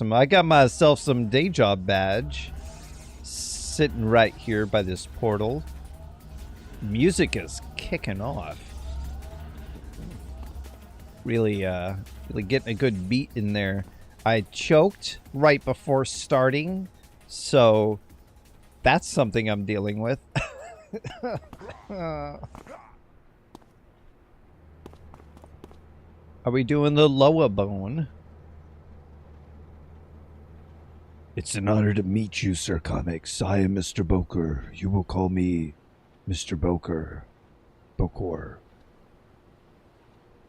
I got myself some day job badge sitting right here by this portal. Music is kicking off. Really getting a good beat in there. I choked right before starting, so that's something I'm dealing with. Are we doing the lower bone? It's an honor to meet you, Sir Comics. I am Mr. Boker. You will call me Mr. Boker. Bokor.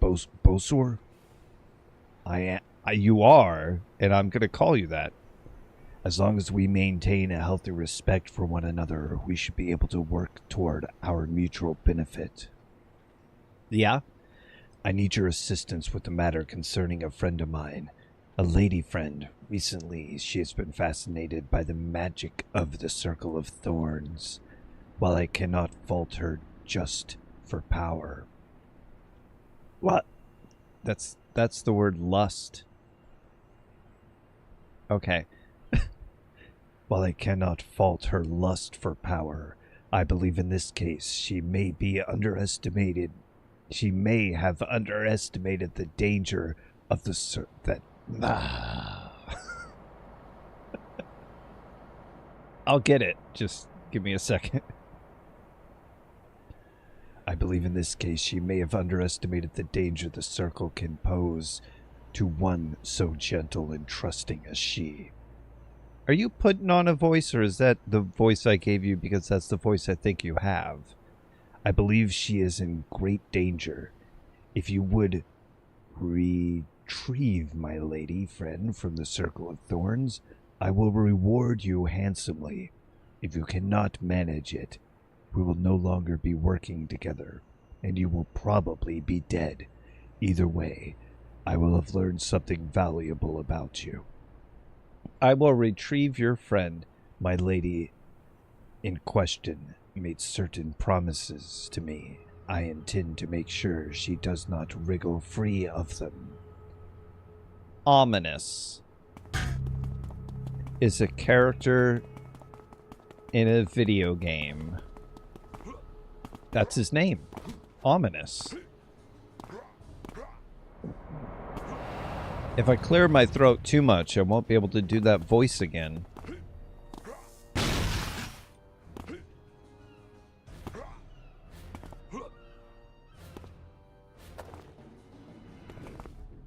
Bosor? You are, and I'm going to call you that. As long as we maintain a healthy respect for one another, we should be able to work toward our mutual benefit. Yeah? I need your assistance with the matter concerning a friend of mine. A lady friend. Recently, she has been fascinated by the magic of the Circle of Thorns. While I cannot fault her just for power. What? That's the word lust. Okay. While I cannot fault her lust for power, I believe in this case she may have underestimated the danger of the I'll get it. Just give me a second. I believe in this case she may have underestimated the danger the circle can pose to one so gentle and trusting as she. Are you putting on a voice, or is that the voice I gave you because that's the voice I think you have? I believe she is in great danger. If you would retrieve my lady friend from the Circle of Thorns, I will reward you handsomely. If you cannot manage it, we will no longer be working together, and you will probably be dead. Either way, I will have learned something valuable about you. I will retrieve your friend. My lady in question made certain promises to me. I intend to make sure she does not wriggle free of them. Ominous is a character in a video game. That's his name. Ominous. If I clear my throat too much, I won't be able to do that voice again.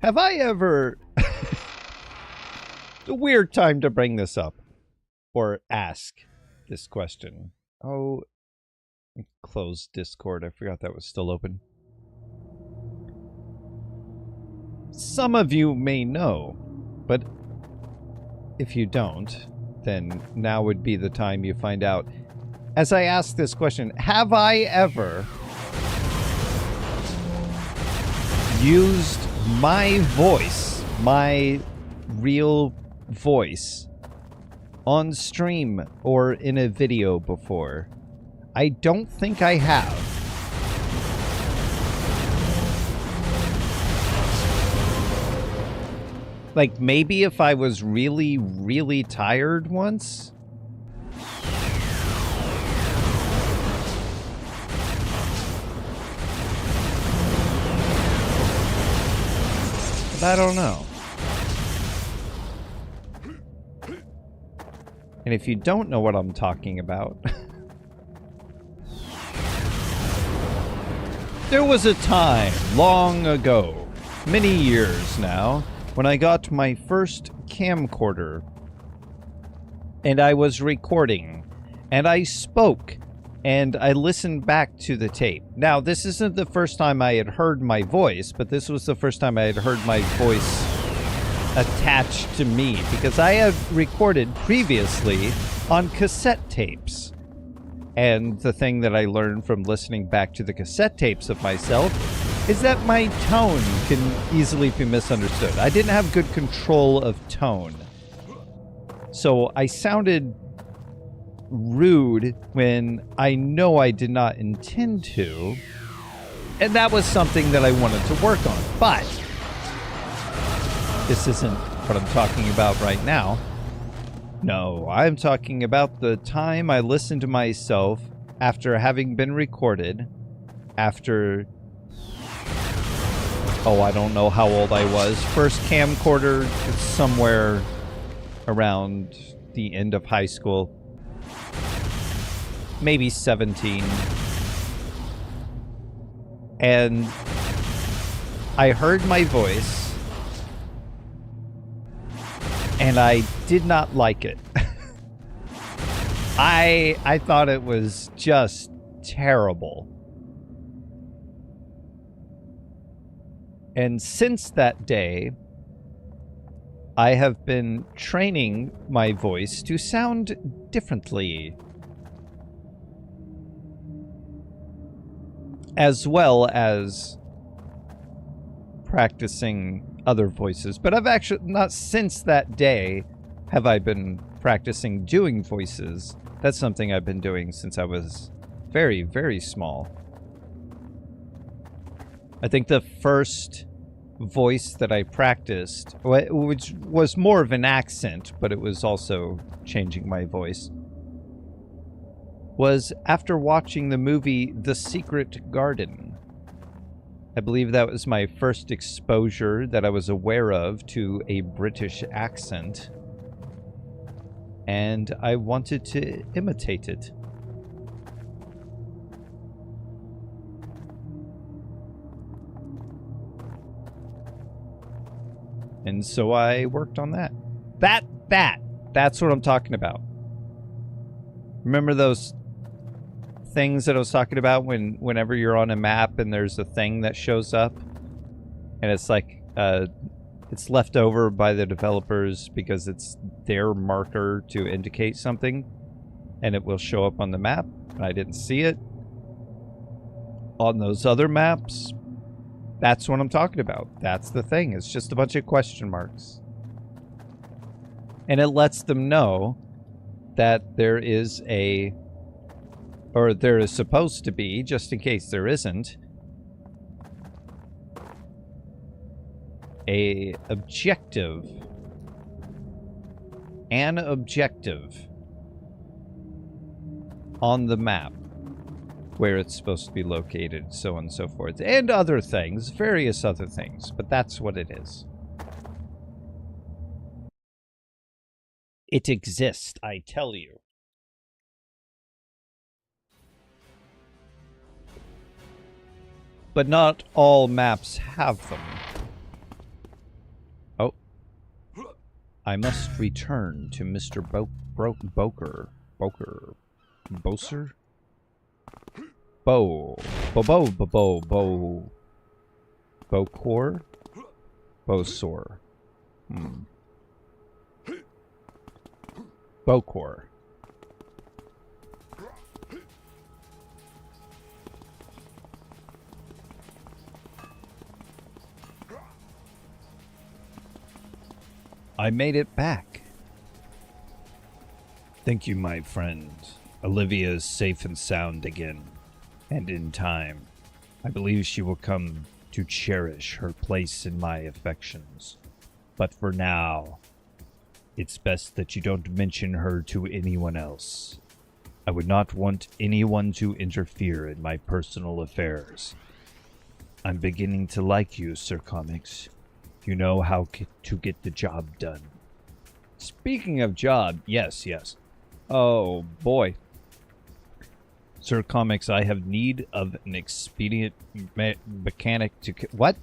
Have I ever... It's a weird time to bring this up. Or ask this question. Oh, close Discord. I forgot that was still open. Some of you may know, but if you don't, then now would be the time you find out. As I ask this question, have I ever used my voice, my real voice, on stream or in a video before? I don't think I have. Like, maybe if I was really, really tired once? But I don't know. And if you don't know what I'm talking about... There was a time, long ago, many years now, when I got my first camcorder, and I was recording, and I spoke, and I listened back to the tape. Now, this isn't the first time I had heard my voice, but this was the first time I had heard my voice attached to me, because I had recorded previously on cassette tapes. And the thing that I learned from listening back to the cassette tapes of myself is that my tone can easily be misunderstood. I didn't have good control of tone. So I sounded rude when I know I did not intend to. And that was something that I wanted to work on. But this isn't what I'm talking about right now. No, I'm talking about the time I listened to myself after having been recorded, after... Oh, I don't know how old I was. First camcorder, somewhere around the end of high school. Maybe 17. And I heard my voice, and I did not like it. I thought it was just terrible. And since that day, I have been training my voice to sound differently, as well as practicing other voices. But I've actually, not since that day have I been practicing doing voices. That's something I've been doing since I was very, very small. I think the first voice that I practiced, which was more of an accent, but it was also changing my voice, was after watching the movie The Secret Garden. I believe that was my first exposure that I was aware of to a British accent, and I wanted to imitate it. And so I worked on that. That's what I'm talking about. Remember those things that I was talking about whenever you're on a map and there's a thing that shows up and it's like it's left over by the developers because it's their marker to indicate something, and it will show up on the map and I didn't see it on those other maps. That's what I'm talking about. That's the thing. It's just a bunch of question marks. And it lets them know that there is a, or there is supposed to be, just in case there isn't, an objective on the map where it's supposed to be located, so on and so forth. And other things, various other things, but that's what it is. It exists, I tell you. But not all maps have them. Oh. I must return to Mr. Boker. Boser? Bokor? Bosor. Bokor. I made it back. Thank you, my friend. Olivia is safe and sound again. And in time, I believe she will come to cherish her place in my affections. But for now, it's best that you don't mention her to anyone else. I would not want anyone to interfere in my personal affairs. I'm beginning to like you, Sir Comics. You know how to get the job done. Speaking of job, yes. Oh, boy. Sir Comics, I have need of an expedient mechanic to... What?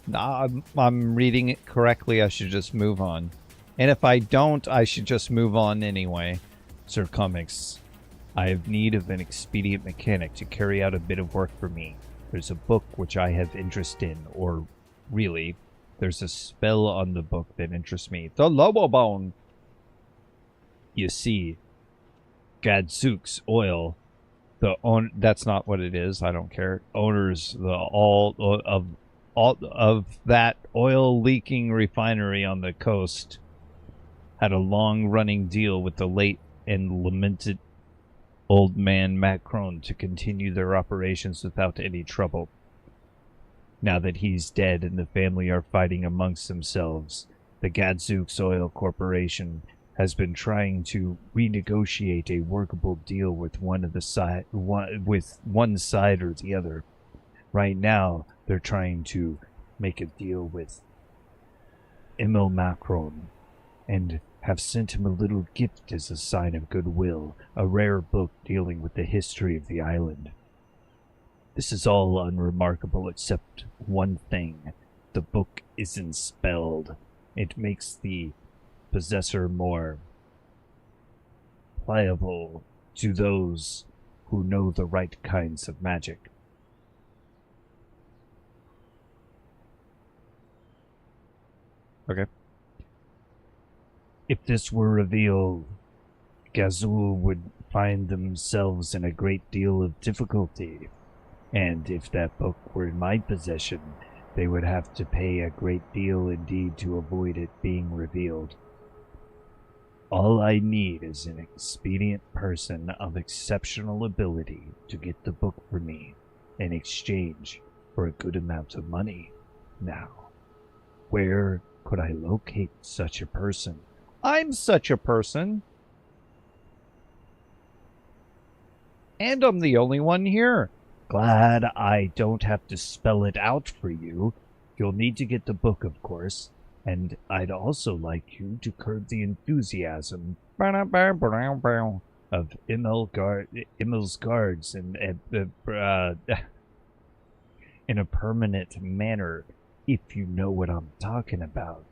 Nah, I'm reading it correctly. I should just move on. And if I don't, I should just move on anyway. Sir Comics, I have need of an expedient mechanic to carry out a bit of work for me. There's a book which I have interest in, or really, there's a spell on the book that interests me. The Lobo Bone! You see... Gadzooks Oil, that's not what it is. I don't care. Owners of that oil leaking refinery on the coast had a long running deal with the late and lamented old man Macron to continue their operations without any trouble. Now that he's dead and the family are fighting amongst themselves, the Gadzooks Oil Corporation has been trying to renegotiate a workable deal with one side or the other. Right now, they're trying to make a deal with Emil Macron and have sent him a little gift as a sign of goodwill, a rare book dealing with the history of the island. This is all unremarkable except one thing. The book isn't spelled. It makes the possessor more pliable to those who know the right kinds of magic. Okay. If this were revealed, Gazul would find themselves in a great deal of difficulty, and if that book were in my possession, they would have to pay a great deal indeed to avoid it being revealed. All I need is an expedient person of exceptional ability to get the book for me in exchange for a good amount of money. Now, where could I locate such a person? I'm such a person. And I'm the only one here. Glad I don't have to spell it out for you. You'll need to get the book, of course, and I'd also like you to curb the enthusiasm of Emil's guards in a permanent manner, if you know what I'm talking about.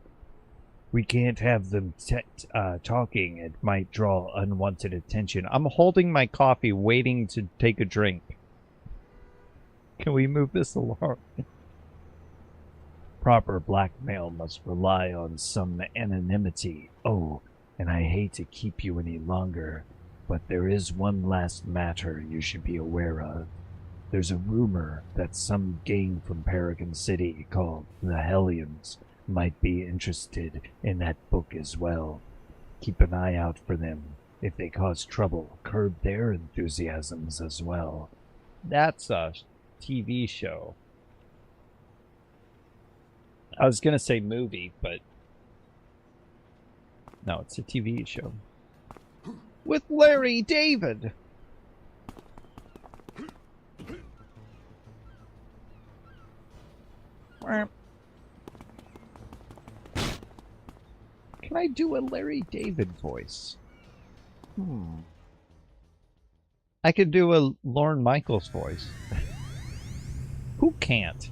We can't have them talking. It might draw unwanted attention. I'm holding my coffee, waiting to take a drink. Can we move this along? Proper blackmail must rely on some anonymity. Oh, and I hate to keep you any longer, but there is one last matter you should be aware of. There's a rumor that some gang from Paragon City called the Hellions might be interested in that book as well. Keep an eye out for them. If they cause trouble, curb their enthusiasms as well. That's a TV show. I was going to say movie, but no, it's a TV show. With Larry David. Can I do a Larry David voice? I could do a Lorne Michaels voice. Who can't?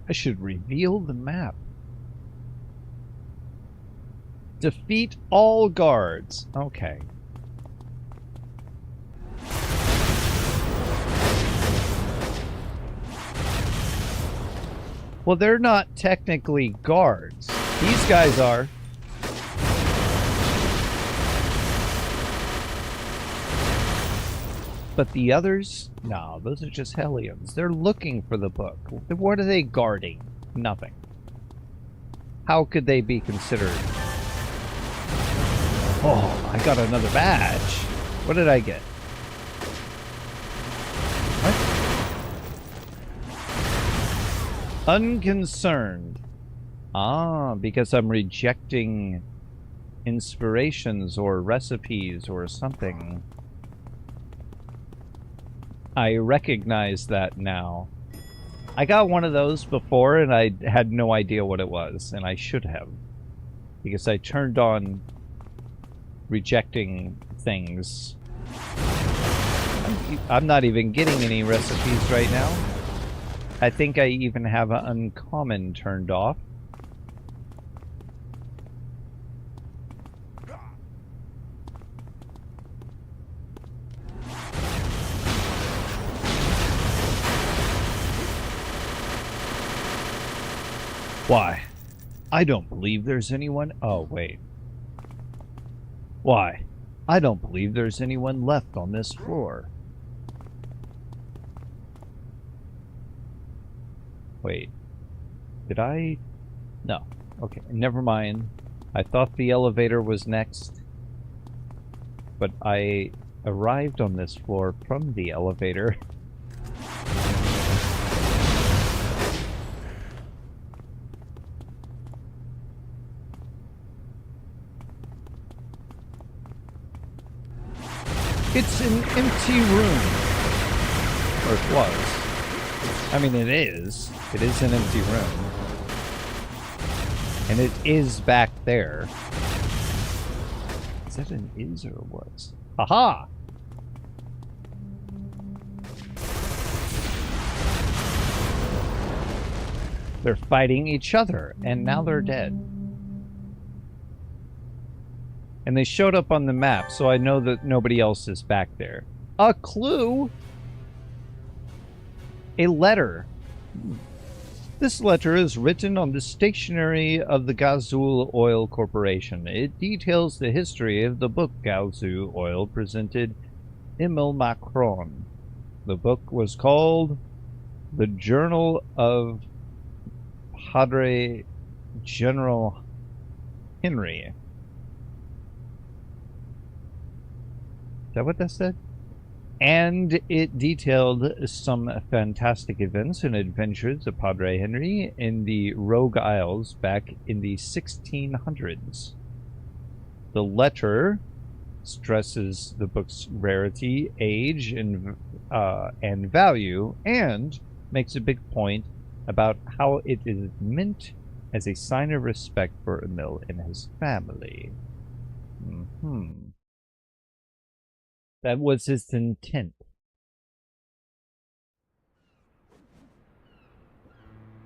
I should reveal the map. Defeat all guards. Okay. Well, they're not technically guards. These guys are. But the others? No, those are just Hellions. They're looking for the book. What are they guarding? Nothing. How could they be considered? Oh, I got another badge. What did I get? What? Unconcerned. Ah, because I'm rejecting inspirations or recipes or something. I recognize that now. I got one of those before and I had no idea what it was, and I should have. Because I turned on rejecting things. I'm not even getting any recipes right now. I think I even have an uncommon turned off. Why? I don't believe there's anyone... Oh, wait. Why? I don't believe there's anyone left on this floor. Wait. Did I... No. Okay, never mind. I thought the elevator was next, but I arrived on this floor from the elevator. It's an empty room. Or it was. I mean, it is. It is an empty room. And it is back there. Is that an is or a was? Aha! They're fighting each other, and now they're dead. And they showed up on the map, so I know that nobody else is back there. A clue? A letter. This letter is written on the stationery of the Gazul Oil Corporation. It details the history of the book Gazul Oil presented Emile Macron. The book was called The Journal of Padre General Henry. Is that what that said? And it detailed some fantastic events and adventures of Padre Henry in the Rogue Isles back in the 1600s. The letter stresses the book's rarity, age, and value, and makes a big point about how it is meant as a sign of respect for Emile and his family. That was his intent.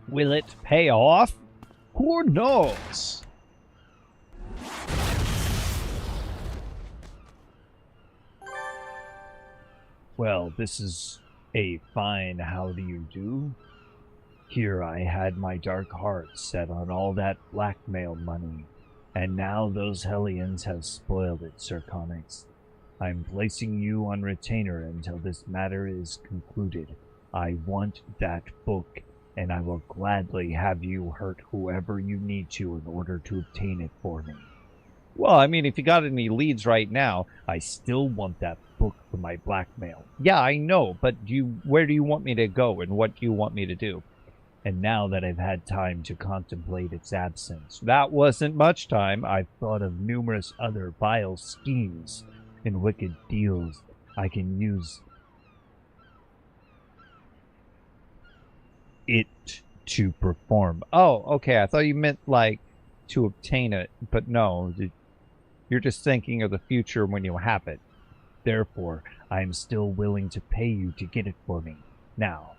Will it pay off? Who knows? Well, this is a fine how do you do. Here I had my dark heart set on all that blackmail money, and now those hellions have spoiled it, Sir Connix. I'm placing you on retainer until this matter is concluded. I want that book, and I will gladly have you hurt whoever you need to in order to obtain it for me. Well, I mean, if you got any leads right now, I still want that book for my blackmail. Yeah, I know, but where do you want me to go, and what do you want me to do? And now that I've had time to contemplate its absence, that wasn't much time, I've thought of numerous other vile schemes and wicked deals I can use it to perform. Oh, okay, I thought you meant, like, to obtain it, but no, you're just thinking of the future when you have it. Therefore, I am still willing to pay you to get it for me. Now,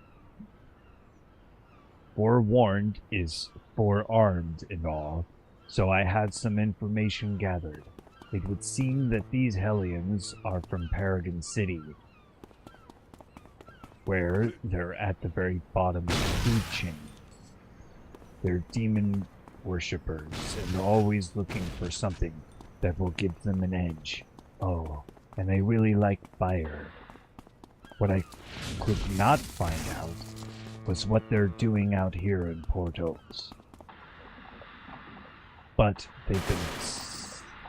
forewarned is forearmed and all, so I had some information gathered. It would seem that these hellions are from Paragon City, where they're at the very bottom of the food chain. They're demon worshippers and always looking for something that will give them an edge. Oh, and they really like fire. What I could not find out was what they're doing out here in Portos. But they've been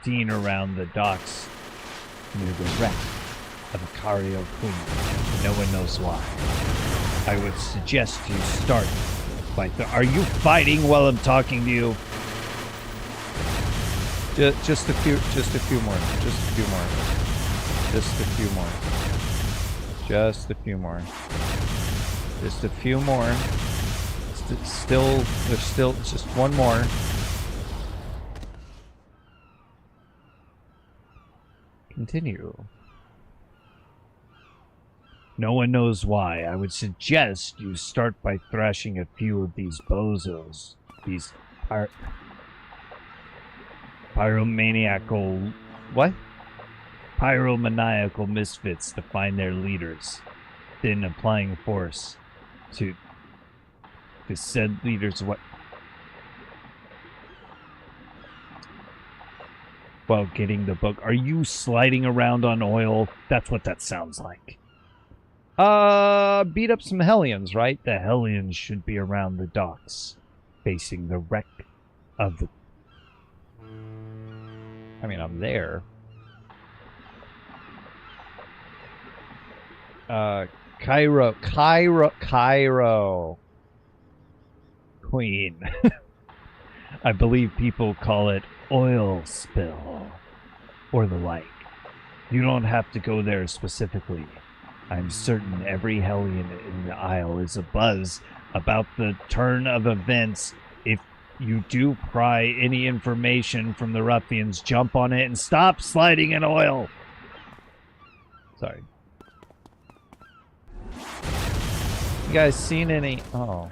seen around the docks near the wreck of Cario Queen. No one knows why. I would suggest you start by... Are you fighting while I'm talking to you? Just a few more. Just a few more. Just a few more. Just a few more. Just a few more. There's still just one more. Continue. No one knows why. I would suggest you start by thrashing a few of these bozos. These pyromaniacal... What? Pyromaniacal misfits to find their leaders. Then applying force to said leaders while getting the book. Are you sliding around on oil? That's what that sounds like. Beat up some hellions, right? The hellions should be around the docks, facing the wreck of the I mean, I'm there. Cairo. Queen. I believe people call it oil spill or the like. You don't have to go there specifically. I'm certain every Hellion in the Isle is abuzz about the turn of events. If you do pry any information from the ruffians, jump on it and stop sliding in oil. Sorry. You guys seen any... Oh.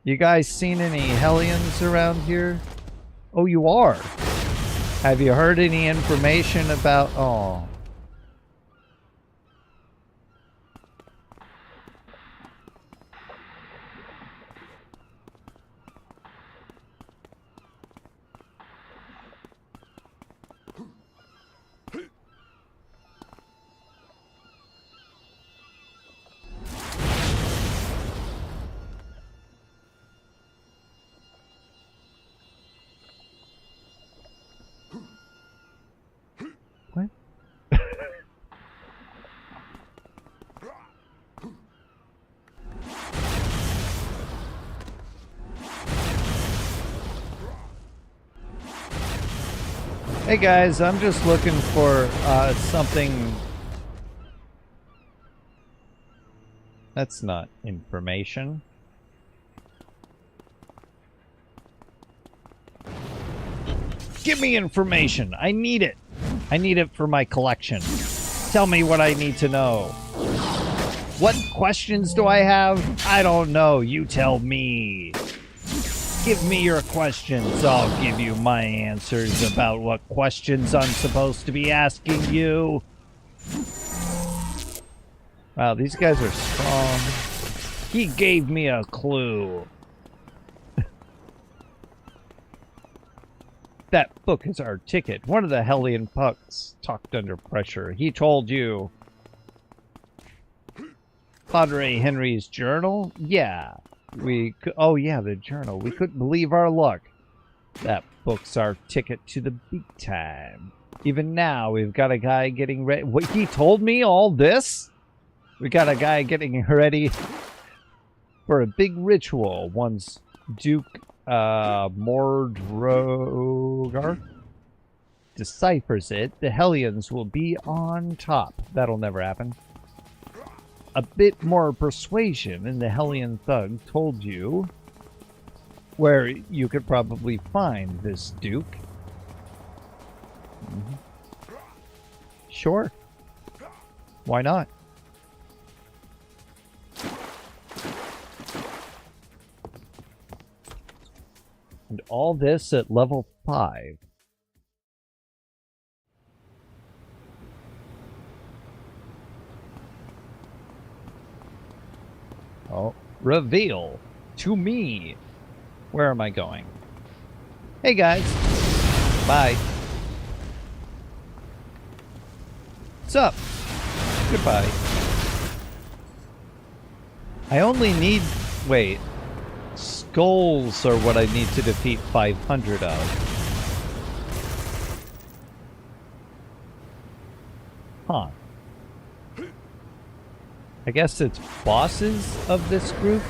You guys seen any Hellions around here? Oh, you are? Have you heard any information about... Oh. What? Hey guys, I'm just looking for something. That's not information. Give me information. I need it. I need it for my collection. Tell me what I need to know. What questions do I have? I don't know. You tell me. Give me your questions. I'll give you my answers about what questions I'm supposed to be asking you. Wow, these guys are strong. He gave me a clue. That book is our ticket. One of the Hellion pucks talked under pressure. He told you. Padre Henry's journal? Yeah. Oh yeah, the journal. We couldn't believe our luck. That book's our ticket to the big time. Even now, we've got a guy getting ready. What, he told me all this? We got a guy getting ready for a big ritual. Once Duke Mordrogar deciphers it, the Hellions will be on top. That'll never happen. A bit more persuasion, and the Hellion thug told you where you could probably find this Duke. Sure. Why not? And all this at level 5. Oh, reveal to me. Where am I going? Hey guys. Bye. What's up? Goodbye. I only need... Wait. Skulls are what I need to defeat 500 of. Huh. I guess it's bosses of this group?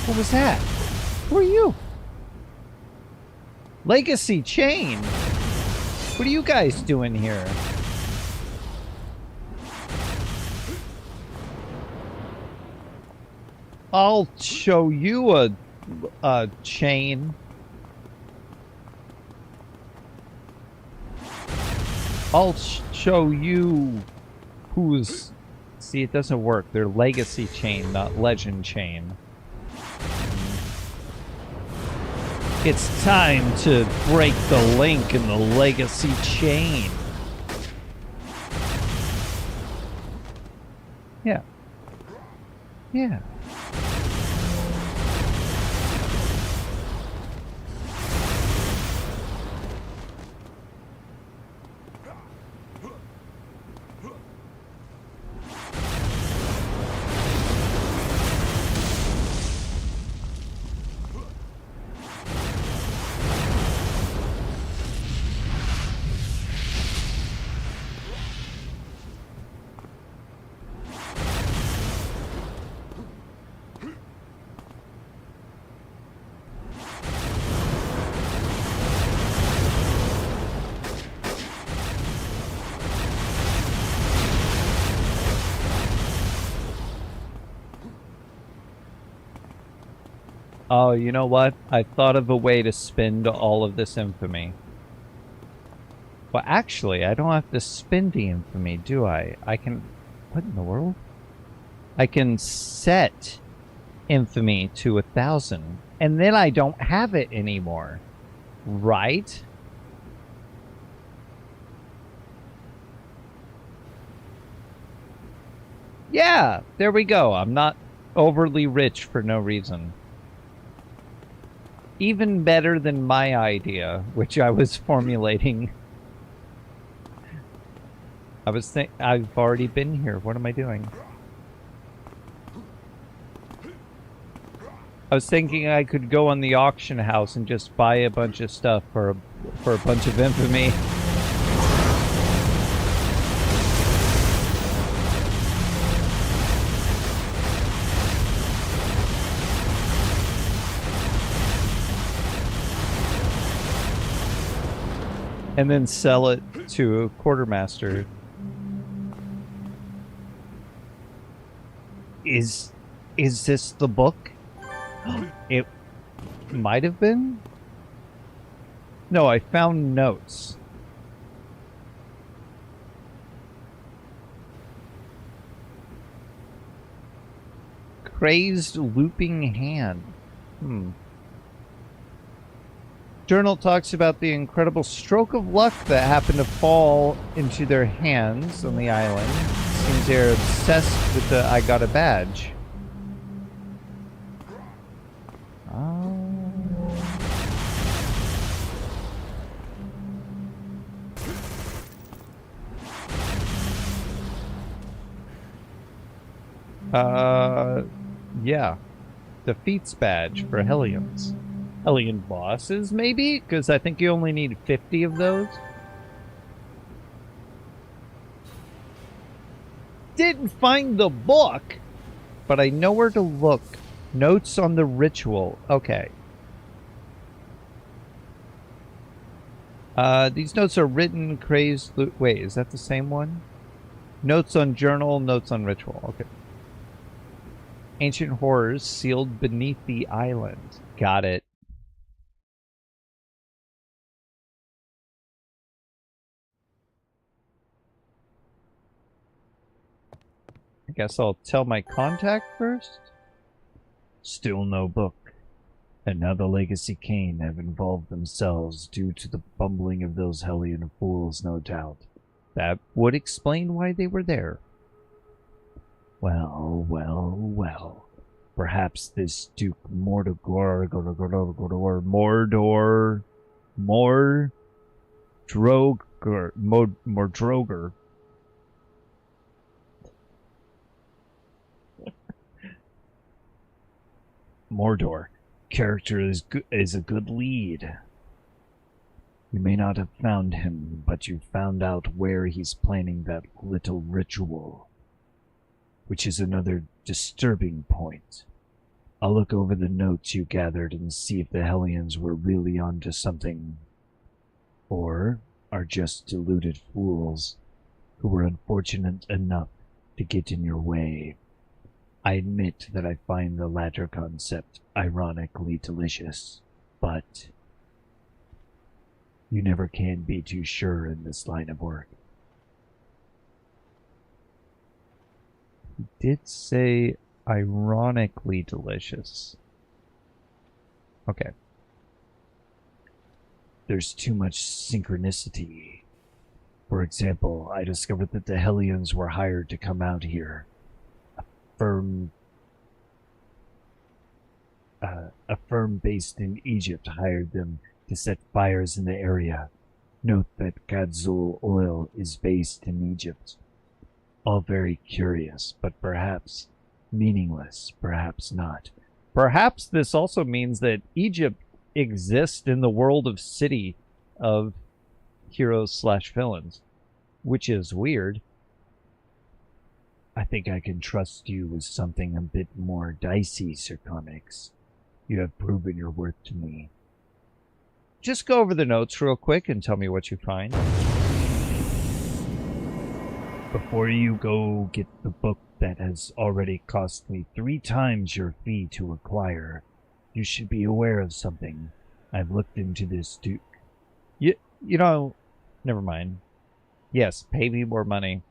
What was that? Who are you? Legacy Chain! What are you guys doing here? I'll show you a chain. I'll show you who's... See, it doesn't work. They're Legacy Chain, not Legend Chain. It's time to break the link in the Legacy Chain. Yeah. Yeah. Oh, you know what? I thought of a way to spend all of this infamy. Well, actually, I don't have to spend the infamy, do I? I can... What in the world? I can set infamy to 1,000, and then I don't have it anymore. Right? Yeah, there we go. I'm not overly rich for no reason. Even better than my idea, which I was formulating. I've already been here. What am I doing? I was thinking I could go on the auction house and just buy a bunch of stuff for a bunch of infamy. And then sell it to a quartermaster. Is this the book? It might have been? No, I found notes. Crazed looping hand. Journal talks about the incredible stroke of luck that happened to fall into their hands on the island. Seems they're obsessed with the I got a badge. Yeah. Defeats badge for Hellions. Hellion bosses, maybe? Because I think you only need 50 of those. Didn't find the book, but I know where to look. Notes on the ritual. Okay. These notes are written, crazed... Wait, is that the same one? Notes on journal, notes on ritual. Okay. Ancient horrors sealed beneath the island. Got it. I guess I'll tell my contact first. Still no book. And now the Legacy Kane have involved themselves due to the bumbling of those Hellion fools, no doubt. That would explain why they were there. Well, well, well. Perhaps this Duke Mordor, Mordroger. Mordor. Character is a good lead. You may not have found him, but you found out where he's planning that little ritual. Which is another disturbing point. I'll look over the notes you gathered and see if the Hellions were really onto something, or are just deluded fools who were unfortunate enough to get in your way. I admit that I find the latter concept ironically delicious, but you never can be too sure in this line of work. He did say ironically delicious. Okay. There's too much synchronicity. For example, I discovered that the Hellions were hired to come out here. A firm based in Egypt hired them to set fires in the area. Note that Gadzul oil is based in Egypt. All very curious, but perhaps meaningless, perhaps not. Perhaps this also means that Egypt exists in the world of city of heroes/villains, which is weird. I think I can trust you with something a bit more dicey, Sir Connix. You have proven your worth to me. Just go over the notes real quick and tell me what you find. Before you go get the book that has already cost me 3 times your fee to acquire, You should be aware of something. I've looked into this, Duke. You know, never mind. Yes, pay me more money.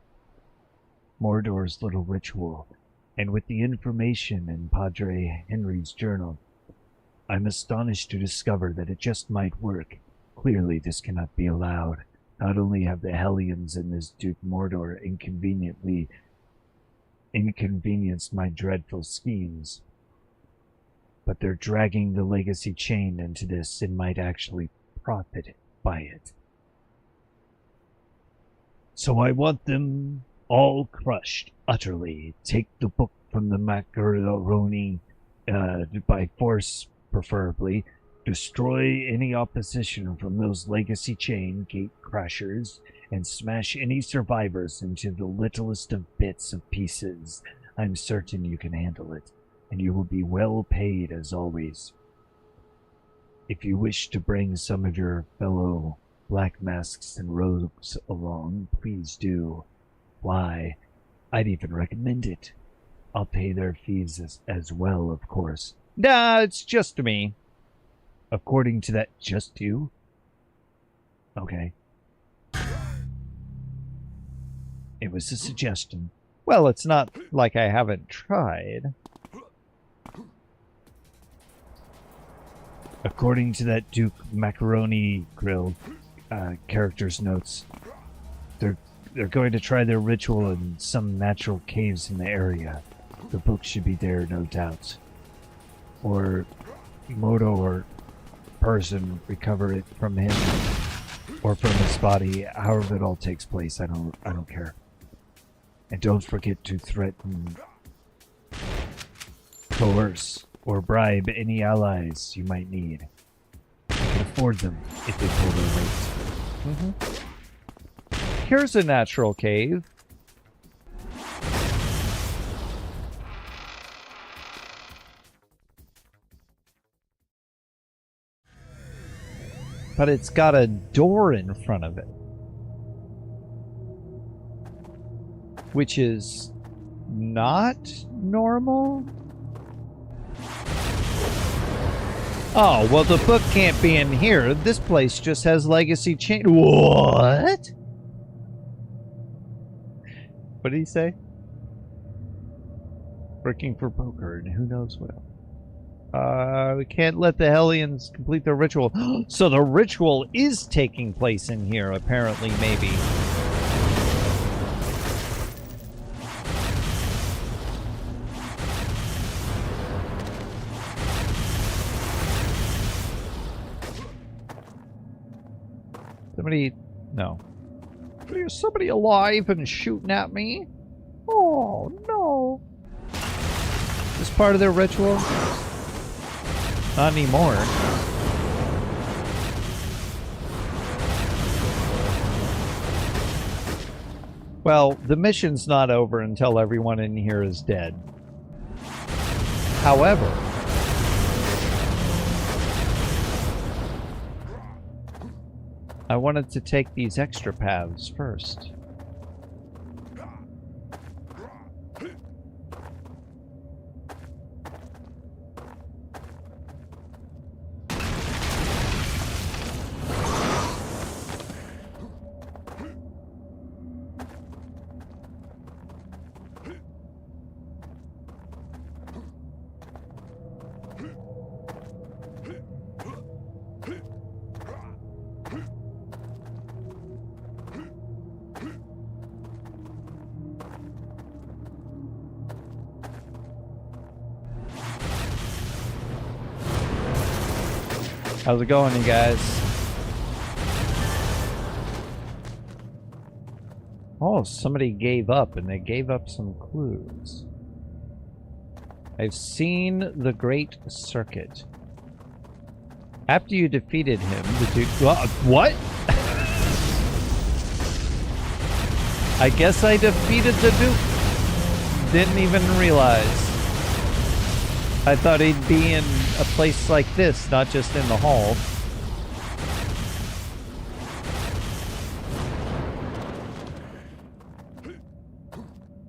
Mordor's little ritual, and with the information in Padre Henry's journal, I'm astonished to discover that it just might work. Clearly, this cannot be allowed. Not only have the Hellions and this Duke Mordor inconvenienced my dreadful schemes, but they're dragging the legacy chain into this and might actually profit by it. So I want them all crushed utterly. Take the book from the Macaroni by force, preferably. Destroy any opposition from those legacy chain gate crashers and smash any survivors into the littlest of bits of pieces. I'm certain you can handle it, and you will be well paid as always. If you wish to bring some of your fellow black masks and rogues along, please do. Why, I'd even recommend it. I'll pay their fees as well, of course. Nah, it's just me. According to that, just you? Okay. It was a suggestion. Well, it's not like I haven't tried. According to that Duke Macaroni Grill character's notes, they're going to try their ritual in some natural caves in the area. The book should be there, no doubt. Or Moto or person recover it from him or from his body, however it all takes place. I don't care. And don't forget to threaten, coerce, or bribe any allies you might need. You can afford them if they pull their weight. Here's a natural cave. But it's got a door in front of it, which is not normal. Oh, well, the book can't be in here. This place just has legacy chain. What? What did he say? Working for poker and who knows what else. We can't let the Hellions complete their ritual. So the ritual is taking place in here, apparently, maybe. Somebody... No. Is somebody alive and shooting at me? Oh, no. Is this part of their ritual? Not anymore. Well, the mission's not over until everyone in here is dead. However, I wanted to take these extra paths first. How's it going, you guys? Oh, somebody gave up, and they gave up some clues. I've seen the Great Circuit. After you defeated him, the Duke... What? I guess I defeated the Duke. Didn't even realize. I thought he'd be in a place like this, not just in the hall.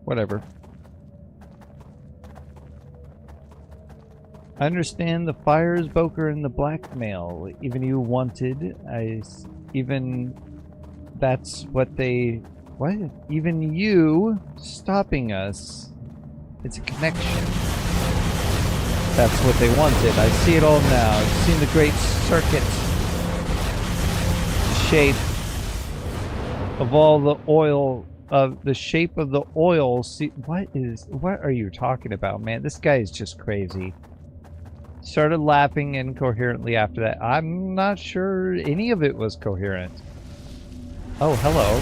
Whatever. I understand the fires, Boker, and the blackmail. Even you wanted. Even that's what they. What? Even you stopping us. It's a connection. That's what they wanted. I see it all now. I've seen the great circuit. The shape of all the oil. The shape of the oil. See, what are you talking about, man? This guy is just crazy. Started laughing incoherently after that. I'm not sure any of it was coherent. Oh, hello.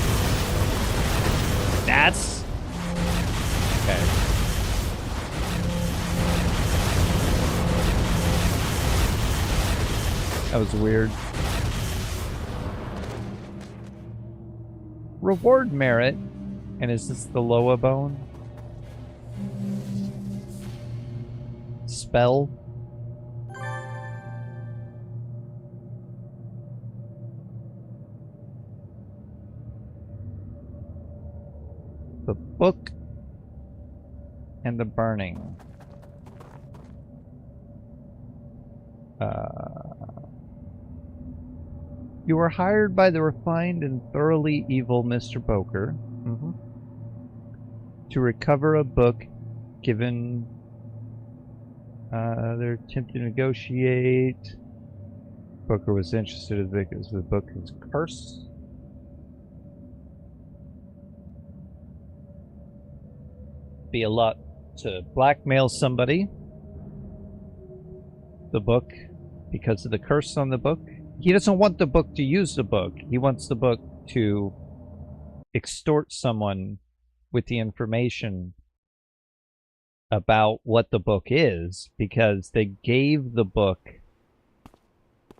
That's... Okay. That was weird. Reward merit. And is this the Loa bone? Spell? The book and the burning. You were hired by the refined and thoroughly evil Mr. Boker to recover a book given their attempt to negotiate. Boker was interested because the book is cursed. Be a lot to blackmail somebody. The book, because of the curse on the book. He doesn't want the book to use the book. He wants the book to extort someone with the information about what the book is, because they gave the book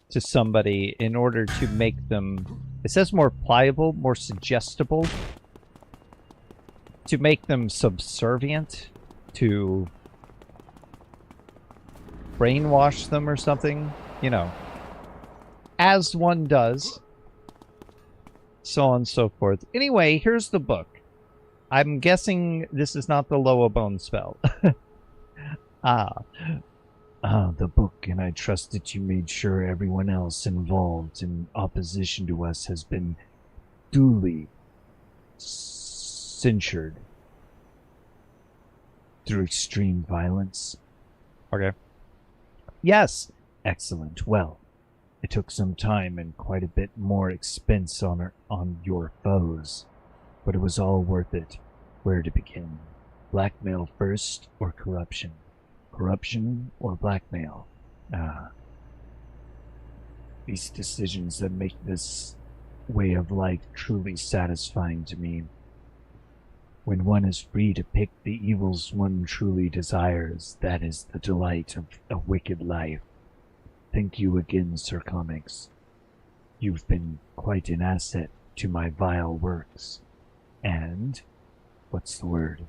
to somebody in order to make them, it says more pliable, more suggestible, to make them subservient, to brainwash them or something, you know, as one does, so on and so forth. Anyway, here's the book. I'm guessing this is not the Loa bone spell. The book, and I trust that you made sure everyone else involved in opposition to us has been duly censured through extreme violence. Okay. Yes. Excellent. Well, it took some time and quite a bit more expense on your foes, but it was all worth it. Where to begin? Blackmail first or corruption? Corruption or blackmail? These decisions that make this way of life truly satisfying to me. When one is free to pick the evils one truly desires, that is the delight of a wicked life. Thank you again, Sir Comics. You've been quite an asset to my vile works. And, what's the word?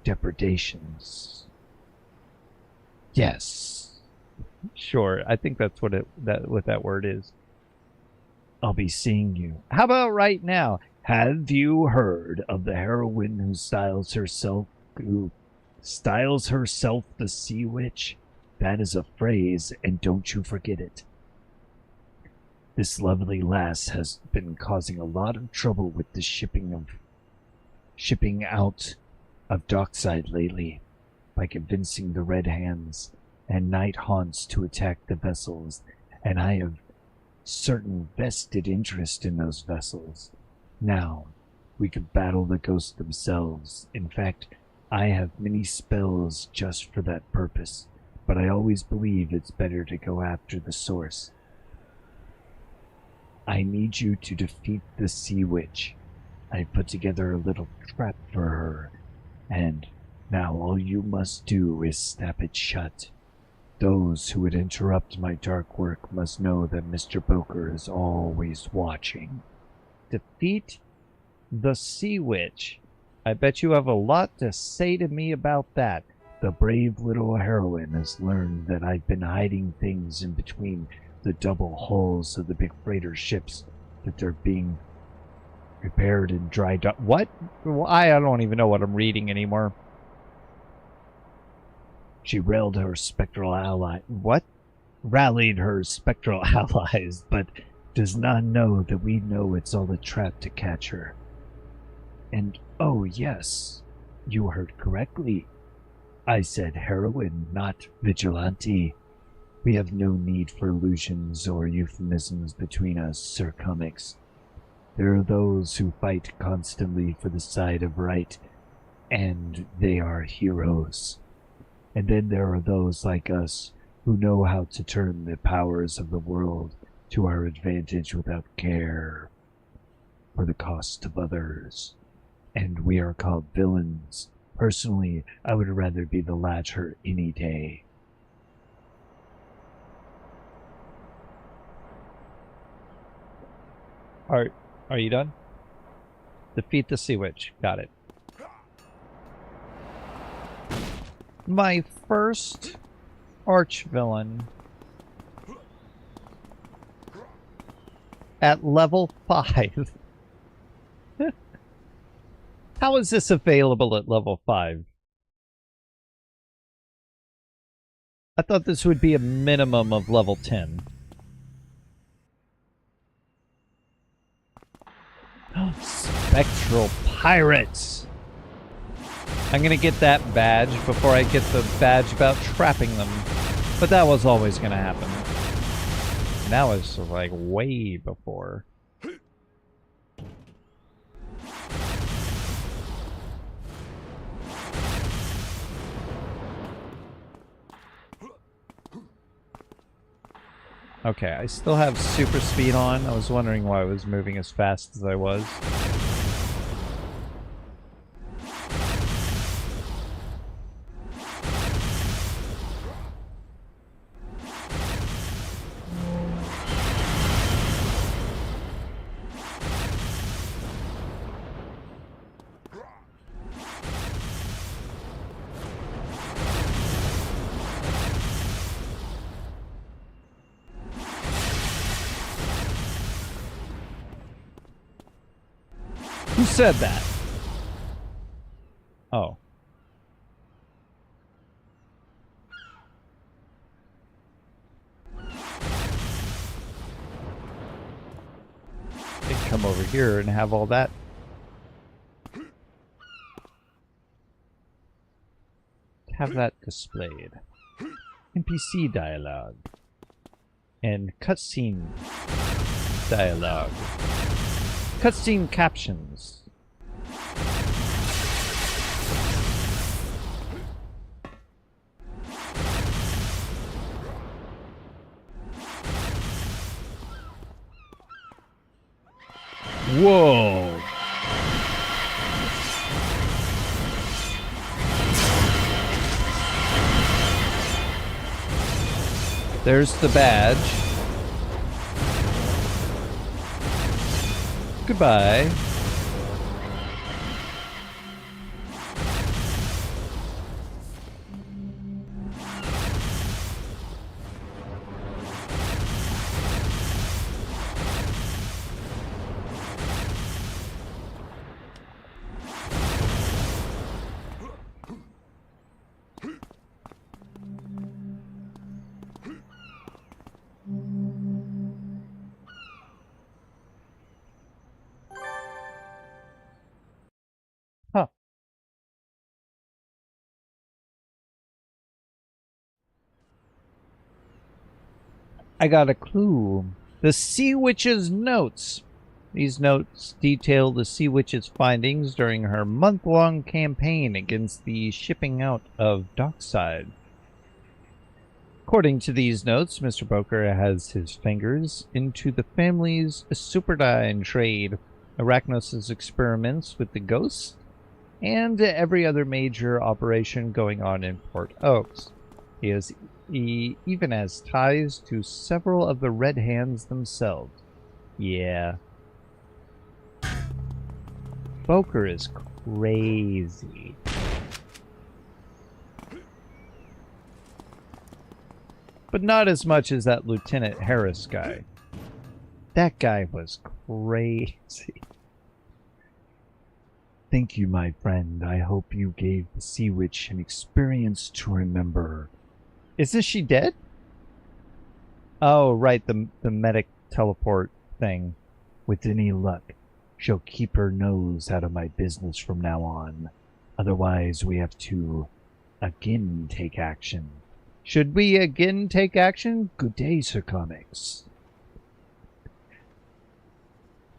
Depredations. Yes. Sure, I think that's what that word is. I'll be seeing you. How about right now? Have you heard of the heroine who styles herself the Sea Witch? That is a phrase, and don't you forget it. This lovely lass has been causing a lot of trouble with the shipping out of Dockside lately by convincing the Red Hands and Night Haunts to attack the vessels, and I have certain vested interest in those vessels. Now, we could battle the ghosts themselves. In fact, I have many spells just for that purpose, but I always believe it's better to go after the source. I need you to defeat the Sea Witch. I put together a little trap for her, and now all you must do is snap it shut. Those who would interrupt my dark work must know that Mr. Boker is always watching. Defeat the Sea Witch. I bet you have a lot to say to me about that. The brave little heroine has learned that I've been hiding things in between the double hulls of the big freighter ships that they're being prepared and dried up. What? I don't even know what I'm reading anymore. She railed her spectral ally. What? Rallied her spectral allies, but does not know that we know it's all a trap to catch her. And oh yes, you heard correctly. I said heroine, not vigilante. We have no need for illusions or euphemisms between us, Sir Comics. There are those who fight constantly for the side of right, and they are heroes. And then there are those like us who know how to turn the powers of the world to our advantage without care for the cost of others. And we are called villains. Personally, I would rather be the latter any day. Are you done? Defeat the Sea Witch. Got it. My first arch villain at level 5. How is this available at level 5? I thought this would be a minimum of level 10. Spectral Pirates! I'm gonna get that badge before I get the badge about trapping them. But that was always gonna happen. And that was like way before. Okay, I still have super speed on. I was wondering why I was moving as fast as I was. Who said that? Oh. They come over here and have all that. Have that displayed. NPC dialogue. And cutscene dialogue. Cutscene captions. Whoa. There's the badge. Goodbye. Huh. I got a clue. The Sea Witch's notes. These notes detail the Sea Witch's findings during her month-long campaign against the shipping out of Dockside. According to these notes, Mr. Boker has his fingers into the family's Superdyne trade, Arachnos' experiments with the ghosts, and every other major operation going on in Port Oaks. He even has ties to several of the Red Hands themselves. Yeah. Boker is crazy. But not as much as that Lieutenant Harris guy. That guy was crazy. Thank you, my friend. I hope you gave the Sea Witch an experience to remember. Isn't she dead? Oh, right, the medic teleport thing. With any luck, she'll keep her nose out of my business from now on. Otherwise, we have to again take action. Should we again take action? Good day, Sir Comics.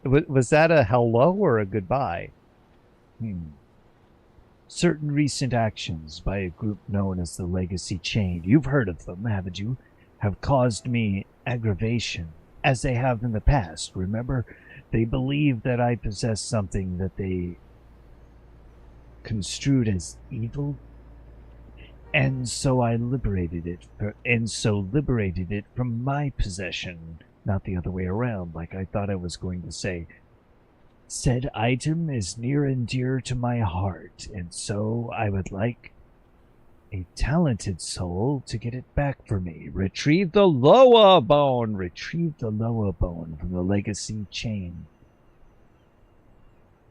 Was that a hello or a goodbye? Certain recent actions by a group known as the Legacy Chain, you've heard of them, haven't you, have caused me aggravation, as they have in the past. Remember, they believed that I possessed something that they construed as evil, and so I liberated it, from my possession, not the other way around, like I thought I was going to say. Said item is near and dear to my heart, and so I would like a talented soul to get it back for me. Retrieve the Loa Bone! Retrieve the Loa Bone from the Legacy Chain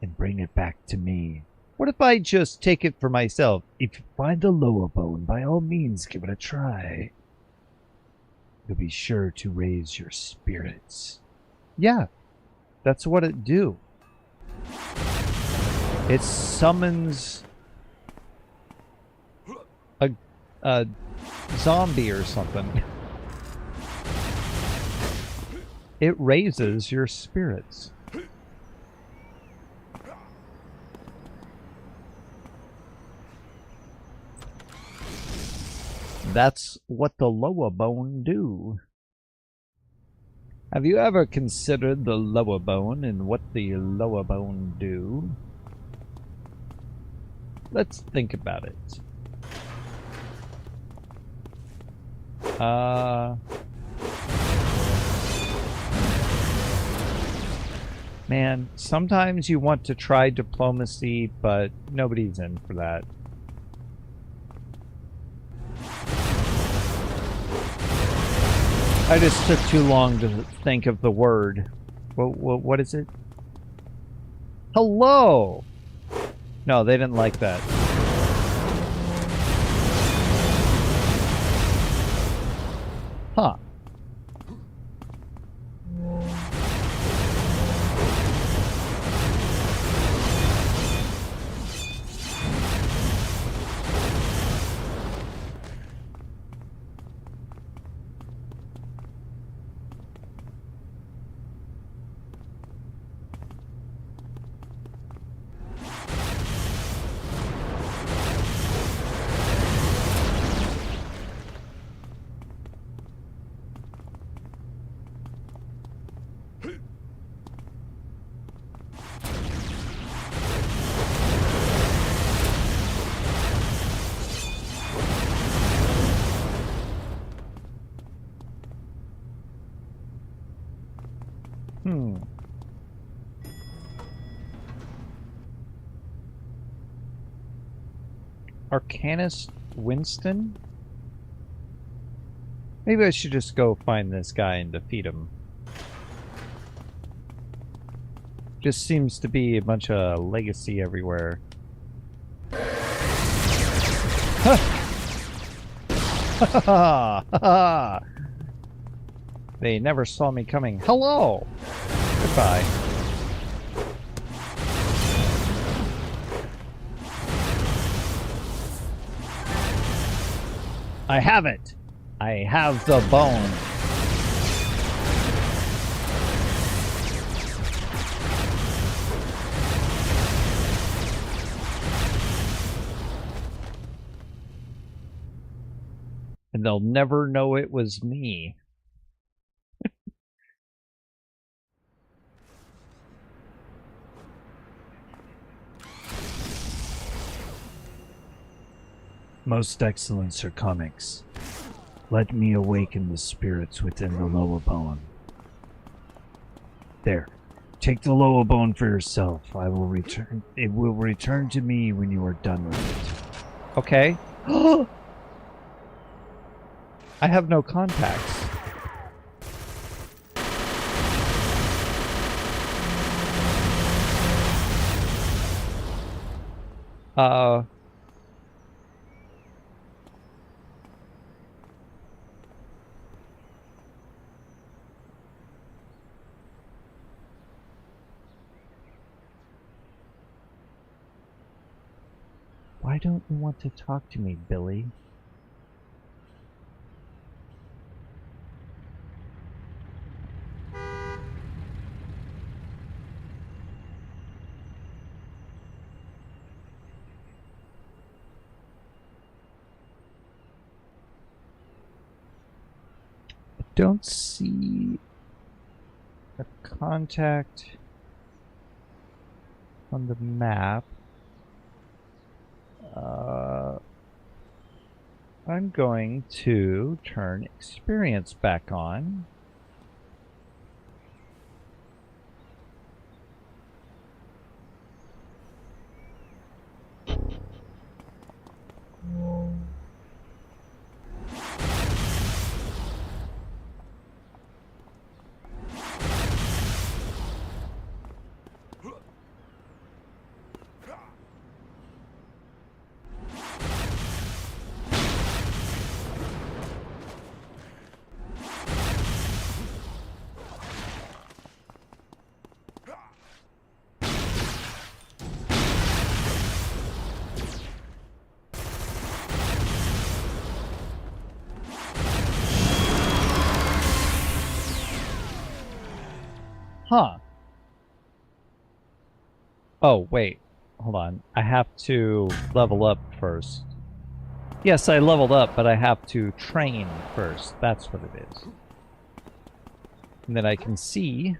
and bring it back to me. What if I just take it for myself? If you find the Loa Bone, by all means give it a try. You'll be sure to raise your spirits. Yeah, that's what it do. It summons a zombie or something. It raises your spirits. That's what the Loa Bone do. Have you ever considered the Loa Bone and what the Loa Bone do? Let's think about it. Man, sometimes you want to try diplomacy, but nobody's in for that. I just took too long to think of the word. What is it? Hello! No, they didn't like that. Huh. Arcanist Winston? Maybe I should just go find this guy and defeat him. Just seems to be a bunch of legacy everywhere. They never saw me coming. Hello! Goodbye. I have it! I have the bone. And they'll never know it was me. Most excellent, Sir Comics. Let me awaken the spirits within the Loa Bone. There. Take the Loa Bone for yourself. I will return. It will return to me when you are done with it. Okay. I have no contacts. Uh... Why don't you want to talk to me, Billy? I don't see a contact on the map. I'm going to turn experience back on. Huh. Oh, wait. Hold on. I have to level up first. Yes, I leveled up, but I have to train first. That's what it is. And then I can see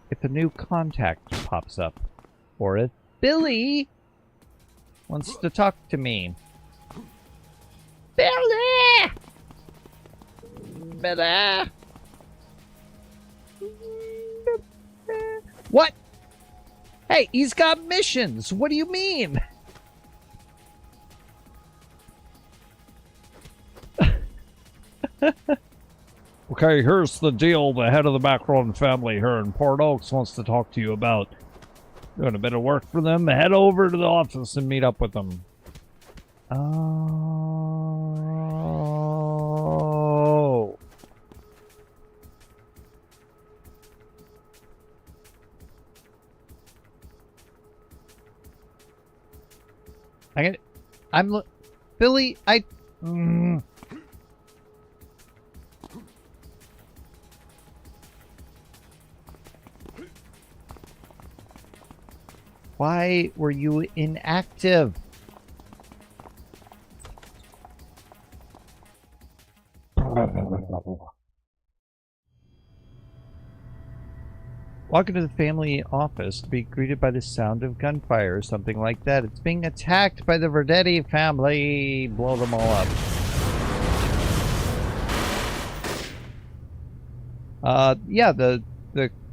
if a new contact pops up. Or if Billy wants to talk to me. Billy! Billy! What? Hey, he's got missions. What do you mean? Okay, here's the deal. The head of the Macron family here in Port Oaks wants to talk to you about doing a bit of work for them. Head over to the office and meet up with them. Oh. Billy, Why were you inactive? Walk into the family office to be greeted by the sound of gunfire or something like that. It's being attacked by the Verdetti family. Blow them all up. Yeah, the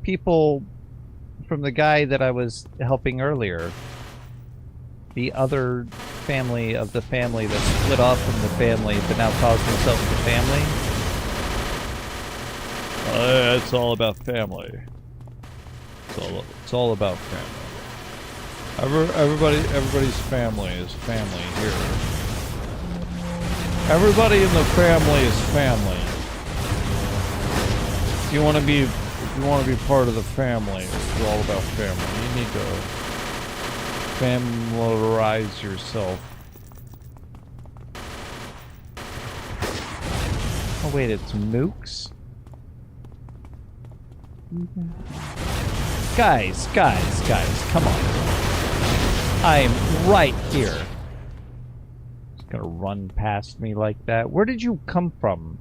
people from the guy that I was helping earlier. The other family of the family that split off from the family but now calls themselves the family. It's all about family. It's all about family. Everybody's family is family here. Everybody in the family is family. If you want to be part of the family, it's all about family. You need to familiarize yourself. Oh wait, it's Mooks? Guys, come on. I'm right here. Just gonna run past me like that. Where did you come from?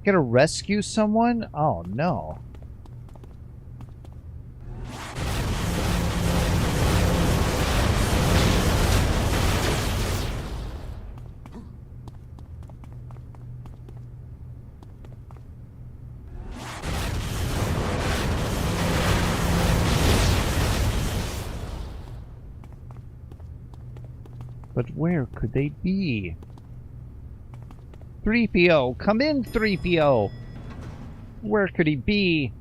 Gonna rescue someone? Oh no. But where could they be? 3PO, come in, 3PO. Where could he be?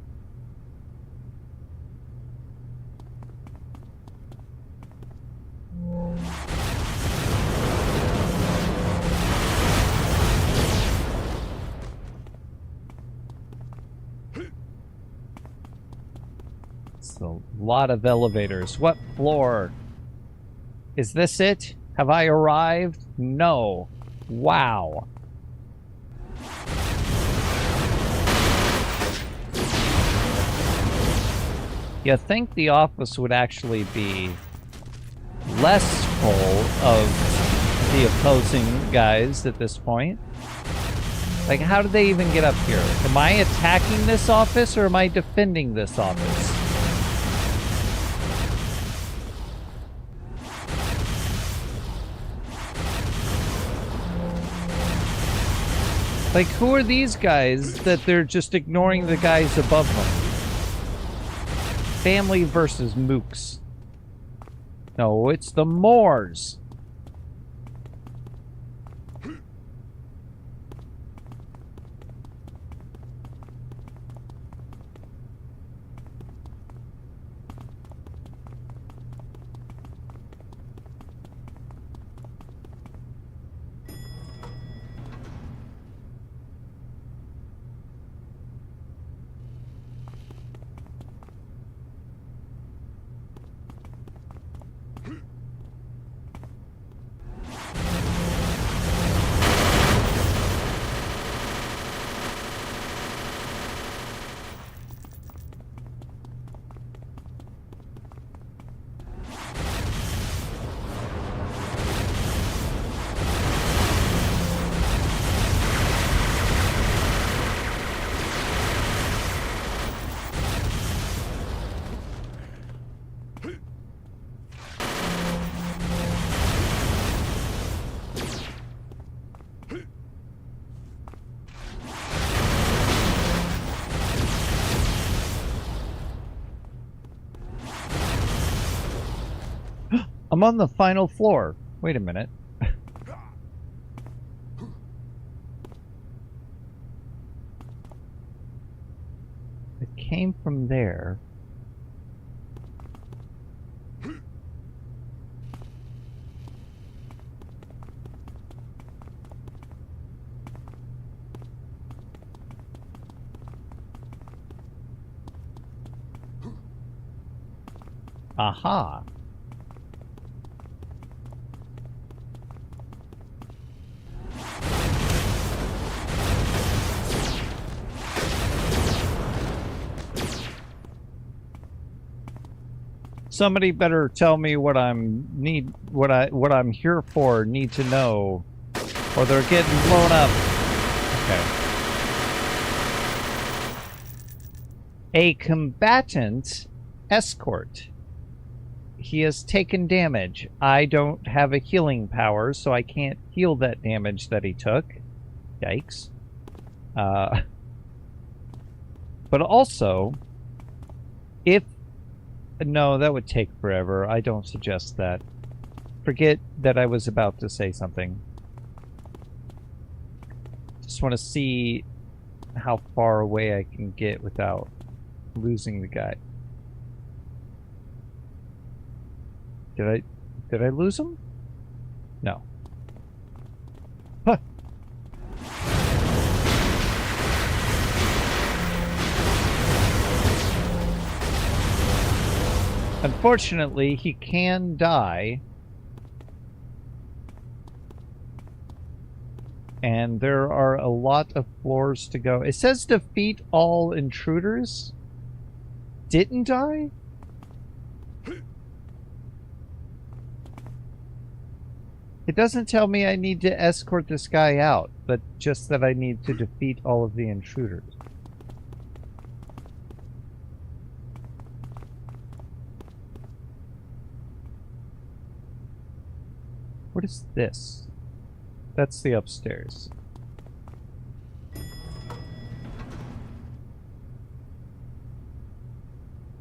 There's a lot of elevators. What floor? Is this it? Have I arrived? No. Wow. You think the office would actually be less full of the opposing guys at this point? Like, how did they even get up here? Am I attacking this office or am I defending this office? Like, who are these guys that they're just ignoring the guys above them? Family versus mooks. No, it's the Moors. I'm on the final floor. Wait a minute. It came from there. Aha. Somebody better tell me what what I'm here for, need to know, or they're getting blown up. Okay. A combatant escort. He has taken damage. I don't have a healing power, so I can't heal that damage that he took. Yikes. But also, if... No, that would take forever. I don't suggest that. Forget that I was about to say something. Just want to see how far away I can get without losing the guy. Did I lose him? No. Huh. Unfortunately, he can die. And there are a lot of floors to go. It says defeat all intruders. Didn't die? It doesn't tell me I need to escort this guy out, but just that I need to defeat all of the intruders. What is this? That's the upstairs.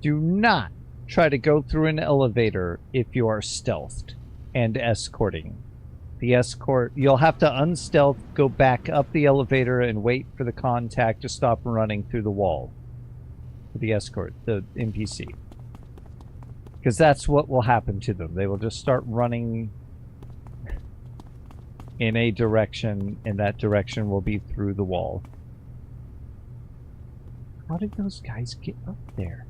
Do not try to go through an elevator if you are stealthed and escorting. The escort, you'll have to unstealth, go back up the elevator, and wait for the contact to stop running through the wall. The escort, the NPC. Because that's what will happen to them. They will just start running in a direction, and that direction will be through the wall. How did those guys get up there?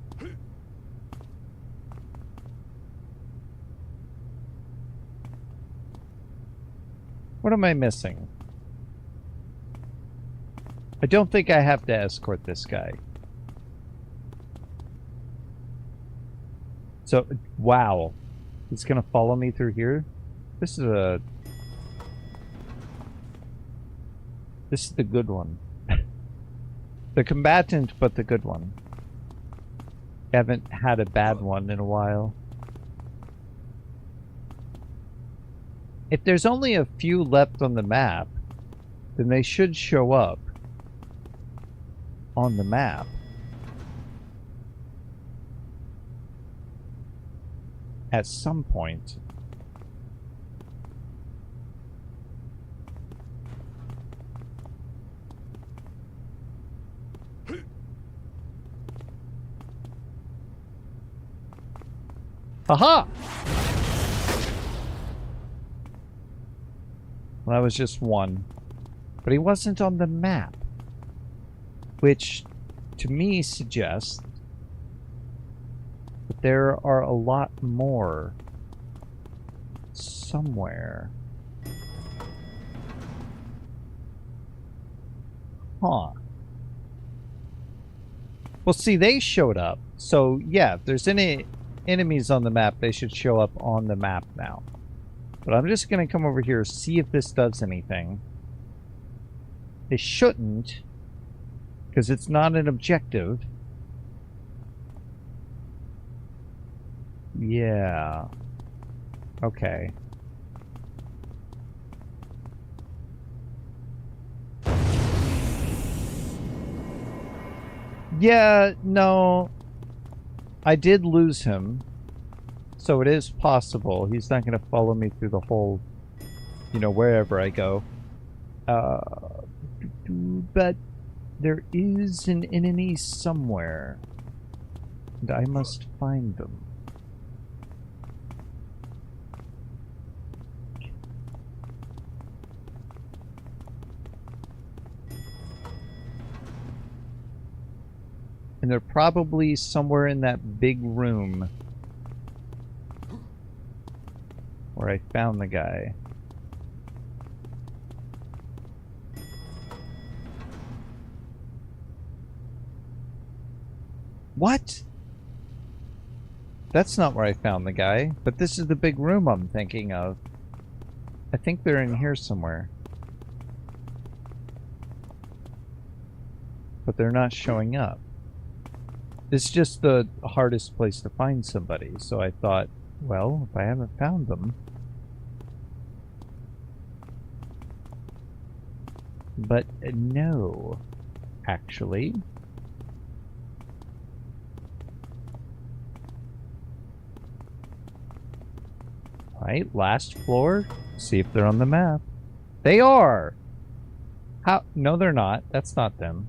What am I missing? I don't think I have to escort this guy. So, wow. He's gonna follow me through here? This is the good one. The combatant, but the good one. Haven't had a bad one in a while. If there's only a few left on the map, then they should show up on the map. At some point. Aha! Well, that was just one. But he wasn't on the map. Which, to me, suggests that there are a lot more somewhere. Huh. Well, see, they showed up. So, yeah, if there's any enemies on the map, they should show up on the map now. But I'm just going to come over here, see if this does anything. It shouldn't, because it's not an objective. Yeah. Okay. Yeah, no. I did lose him. So it is possible. He's not going to follow me through the whole, you know, wherever I go. But there is an enemy somewhere. And I must find them. And they're probably somewhere in that big room where I found the guy. What? That's not where I found the guy, but this is the big room I'm thinking of. I think they're in here somewhere. But they're not showing up. It's just the hardest place to find somebody, so I thought, well, if I haven't found them... But no, actually. Alright, last floor. See if they're on the map. They are! How? No, they're not. That's not them.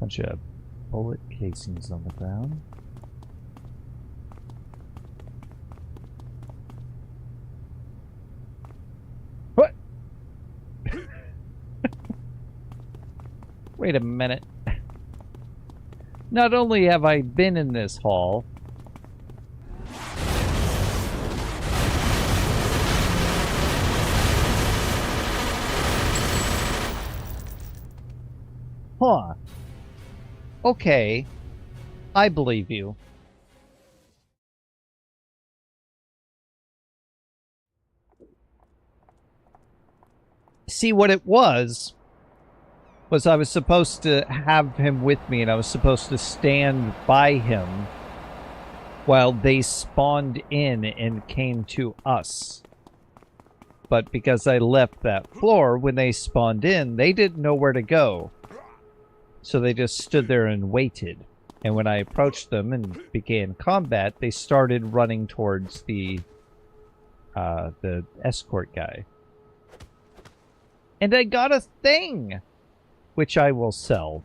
Bunch of bullet casings on the ground. What? Wait a minute. Not only have I been in this hall, huh. Okay, I believe you. See, what it was I was supposed to have him with me, and I was supposed to stand by him while they spawned in and came to us. But because I left that floor, when they spawned in, they didn't know where to go. So they just stood there and waited. And when I approached them and began combat, they started running towards the escort guy. And I got a thing, which I will sell.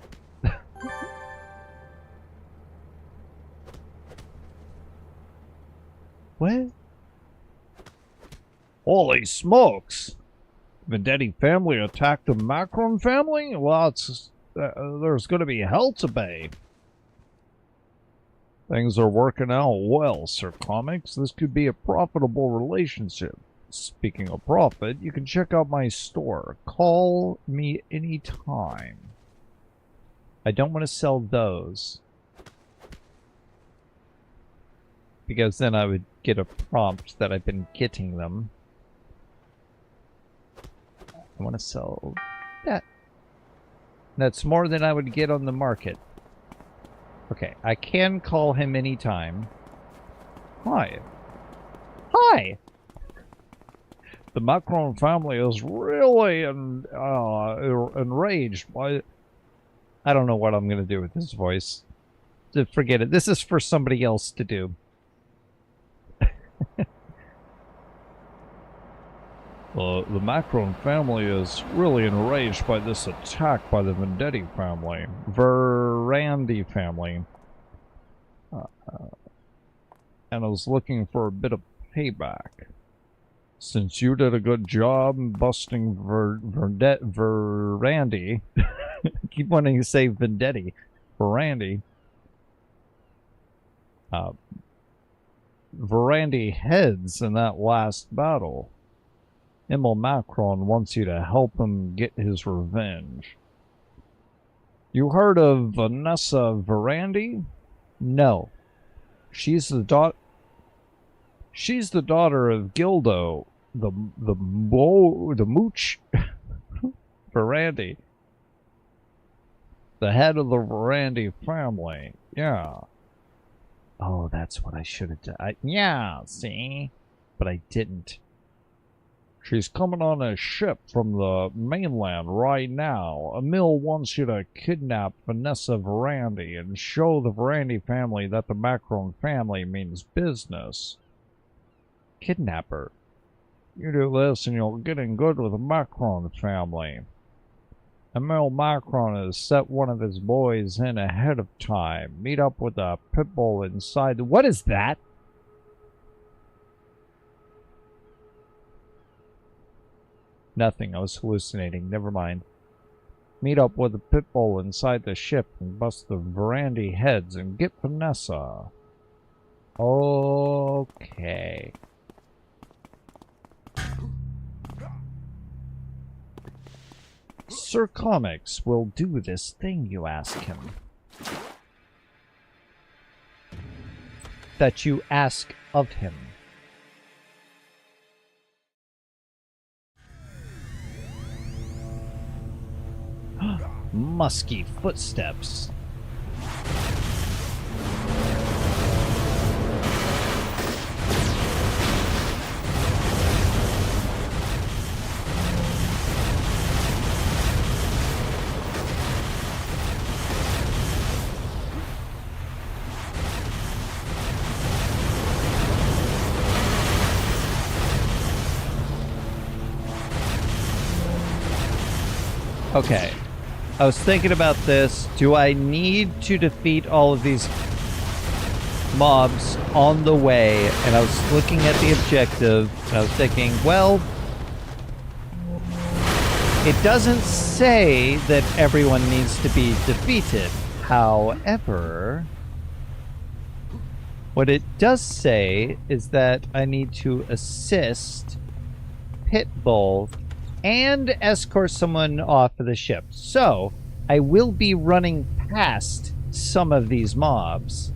What? Holy smokes! Vendetti family attacked the Macron family? Well, it's... there's going to be hell to pay. Things are working out well, Sir Comics. This could be a profitable relationship. Speaking of profit, you can check out my store. Call me anytime. I don't want to sell those, because then I would get a prompt that I've been getting them. I want to sell that. That's more than I would get on the market. Okay, I can call him anytime. Hi. Hi! The Macron family is really enraged by... I don't know what I'm going to do with this voice. Forget it. This is for somebody else to do. The Macron family is really enraged by this attack by the Vendetti family. Verandi family. And I was looking for a bit of payback. Since you did a good job busting Verandi. I keep wanting to say Vendetti. Verandi. Verandi heads in that last battle. Emil Macron wants you to help him get his revenge. You heard of Vanessa Verandi? No. She's the daughter of Gildo, the mooch Verandi. The head of the Verandi family. Yeah. Oh, that's what I should have done. Yeah, see? But I didn't. She's coming on a ship from the mainland right now. Emil wants you to kidnap Vanessa Verandi and show the Verandi family that the Macron family means business. Kidnap her. You do this and you'll get in good with the Macron family. Emil Macron has set one of his boys in ahead of time. Meet up with a pit bull inside the... What is that? Nothing. I was hallucinating. Never mind. Meet up with a pit bull inside the ship and bust the Verandi heads and get Vanessa. Okay. Sir Comics will do this thing you ask him. That you ask of him. Musky footsteps. Okay. I was thinking about this. Do I need to defeat all of these mobs on the way? And I was looking at the objective, and I was thinking, well, it doesn't say that everyone needs to be defeated. However, what it does say is that I need to assist Pitbull and escort someone off of the ship. So, I will be running past some of these mobs.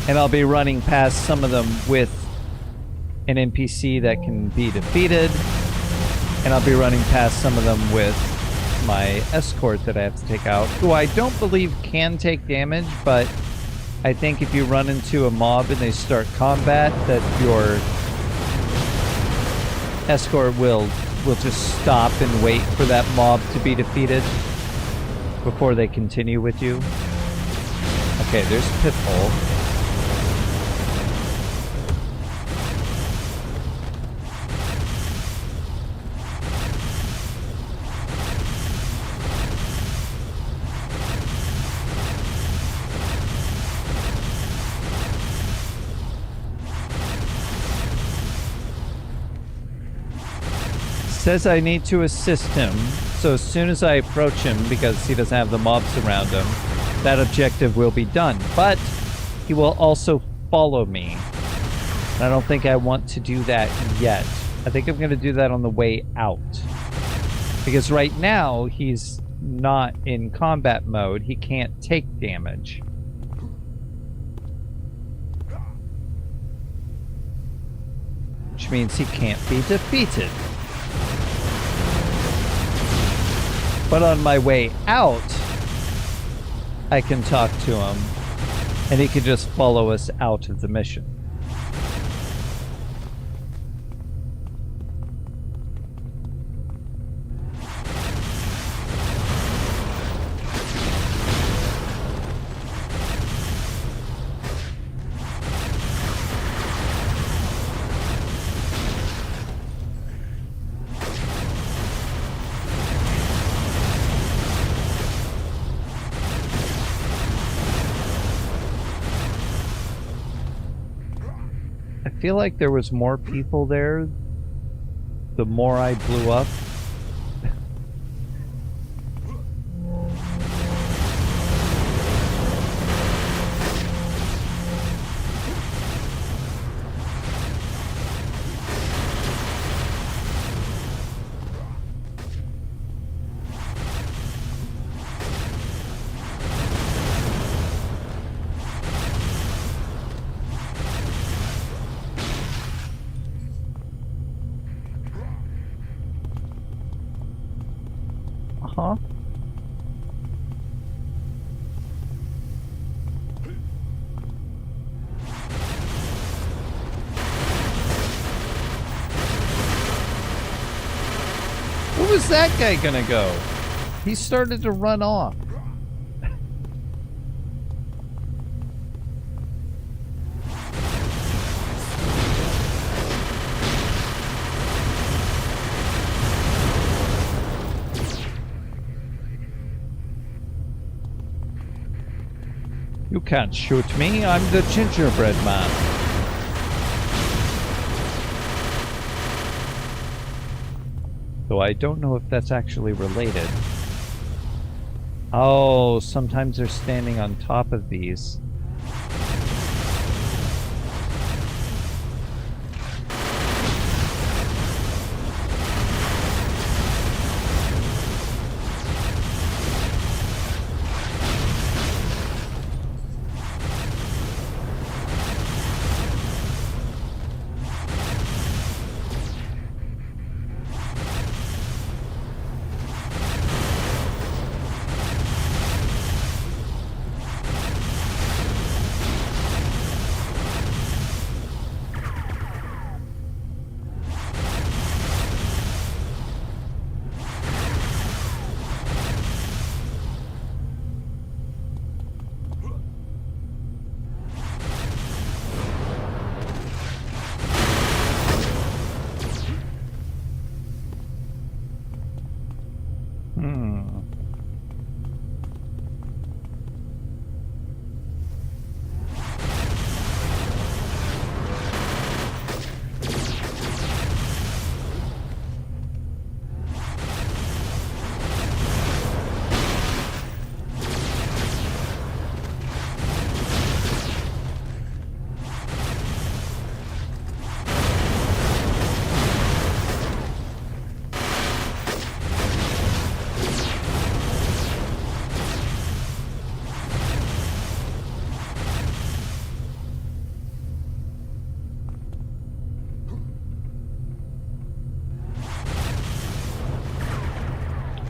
And I'll be running past some of them with an NPC that can be defeated. And I'll be running past some of them with my escort that I have to take out, who I don't believe can take damage, but I think if you run into a mob and they start combat, that your escort will just stop and wait for that mob to be defeated before they continue with you. Okay, there's Pitbull. Says I need to assist him. So as soon as I approach him, because he doesn't have the mobs around him, that objective will be done. But he will also follow me. And I don't think I want to do that yet. I think I'm going to do that on the way out. Because right now, he's not in combat mode. He can't take damage. Which means he can't be defeated. But on my way out, I can talk to him, and he can just follow us out of the mission. I feel like there was more people there the more I blew up. Huh? Where was that guy gonna go? He started to run off. You can't shoot me, I'm the gingerbread man. Though I don't know if that's actually related. Oh, sometimes they're standing on top of these.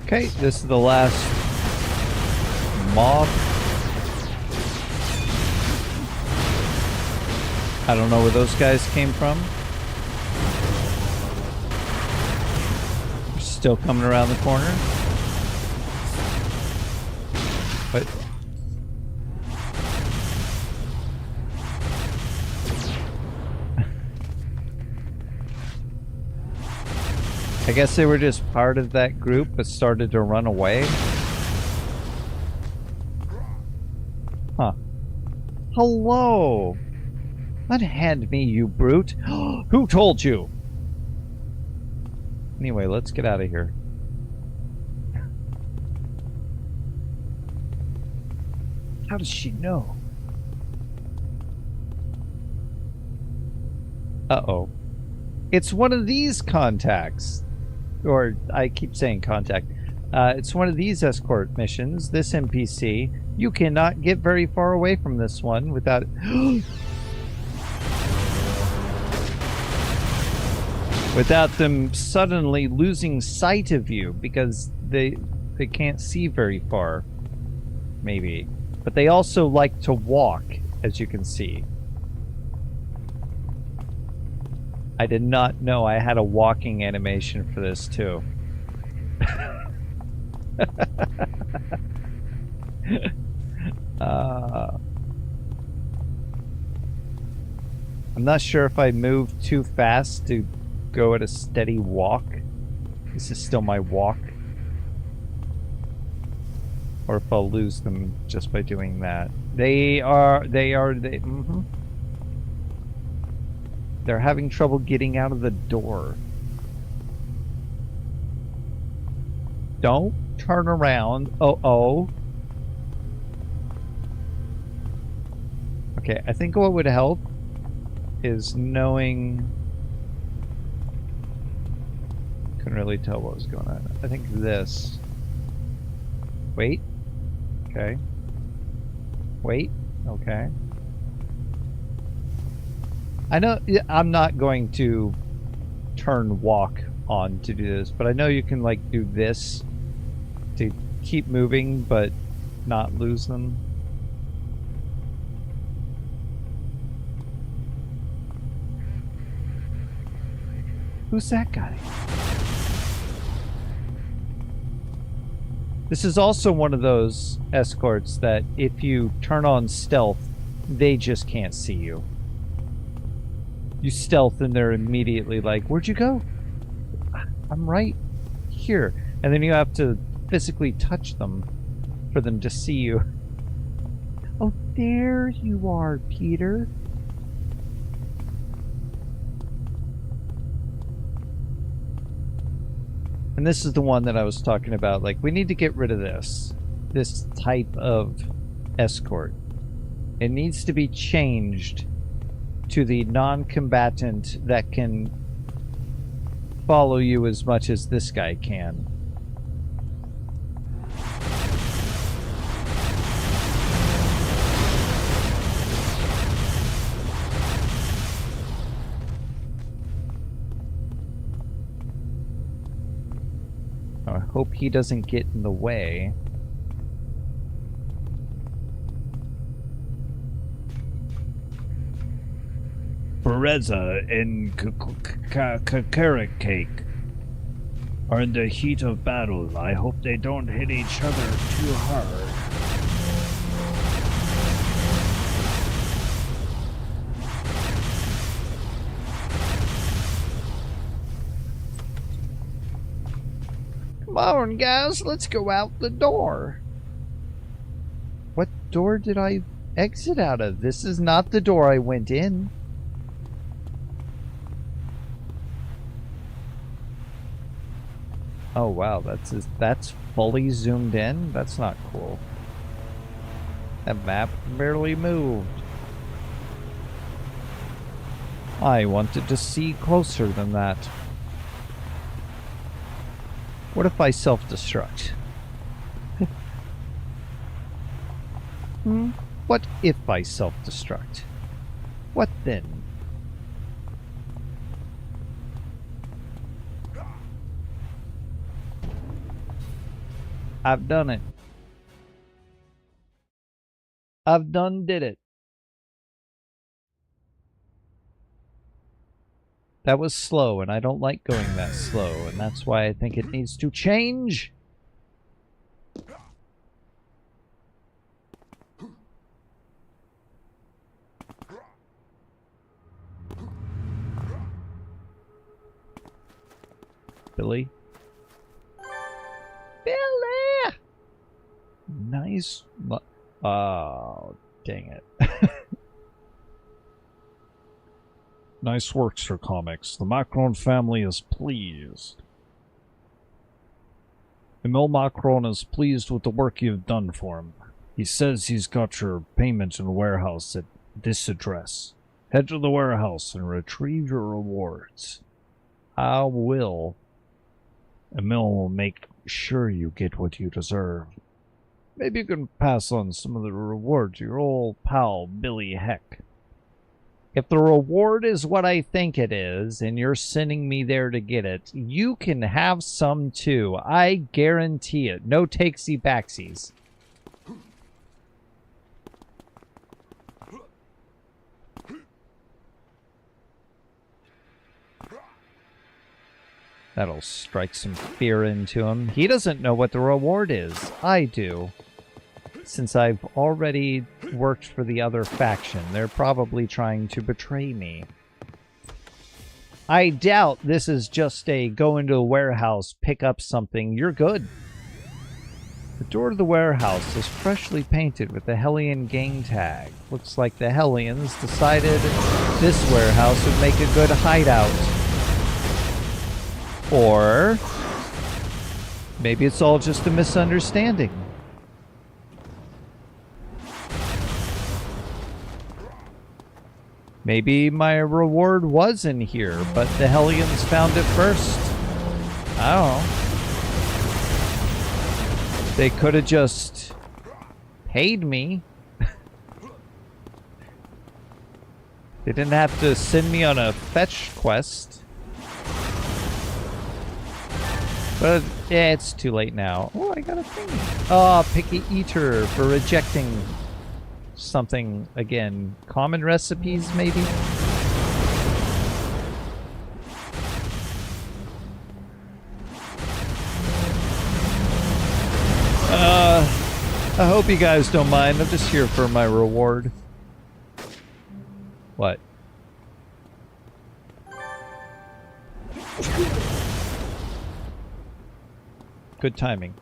Okay, this is the last mob. I don't know where those guys came from. They're still coming around the corner. But I guess they were just part of that group but started to run away. Huh. Hello! Unhand me, you brute! Who told you? Anyway, let's get out of here. How does she know? Uh-oh. It's one of these contacts. Or, I keep saying contact. It's one of these escort missions. This NPC. You cannot get very far away from this one without... without them suddenly losing sight of you, because they can't see very far. Maybe. But they also like to walk, as you can see. I did not know I had a walking animation for this, too. I'm not sure if I moved too fast to go at a steady walk. This is still my walk. Or if I'll lose them just by doing that. They're having trouble getting out of the door. Don't turn around. Oh. Okay, I think what would help is knowing... Couldn't really tell what was going on. I think this. Wait. Okay. Wait. Okay. I know I'm not going to turn walk on to do this, but I know you can like do this to keep moving but not lose them. Who's that guy? This is also one of those escorts that if you turn on stealth, they just can't see you. You stealth and they're immediately like, where'd you go? I'm right here. And then you have to physically touch them for them to see you. Oh, there you are, Peter. And this is the one that I was talking about. Like, we need to get rid of this type of escort. It needs to be changed to the non-combatant that can follow you as much as this guy can. I hope he doesn't get in the way. Bereza and Carrot Cake are in the heat of battle. I hope they don't hit each other too hard. Come on, guys, let's go out the door. What door did I exit out of? This is not the door I went in. Oh wow, that's fully zoomed in? That's not cool. That map barely moved. I wanted to see closer than that. What if I self-destruct? What if I self-destruct? What then? I've done it. I've done did it. That was slow, and I don't like going that slow, and that's why I think it needs to change. Billy? Billy! Nice. Oh, dang it. Nice work, Sir Comics. The Macron family is pleased. Emil Macron is pleased with the work you've done for him. He says he's got your payment in the warehouse at this address. Head to the warehouse and retrieve your rewards. I will. Emil will make sure you get what you deserve. Maybe you can pass on some of the reward to your old pal, Billy Heck. If the reward is what I think it is, and you're sending me there to get it, you can have some too. I guarantee it. No takesy-backsies. That'll strike some fear into him. He doesn't know what the reward is. I do. Since I've already worked for the other faction, they're probably trying to betray me. I doubt this is just a go into a warehouse, pick up something, you're good. The door to the warehouse is freshly painted with the Hellion gang tag. Looks like the Hellions decided this warehouse would make a good hideout. Or maybe it's all just a misunderstanding. Maybe my reward was in here, but the Hellions found it first. I don't know. They could have just paid me. They didn't have to send me on a fetch quest. But yeah, it's too late now. Oh, I got a thing. Oh, picky eater for rejecting something again. Common recipes, maybe? I hope you guys don't mind. I'm just here for my reward. What? Good timing.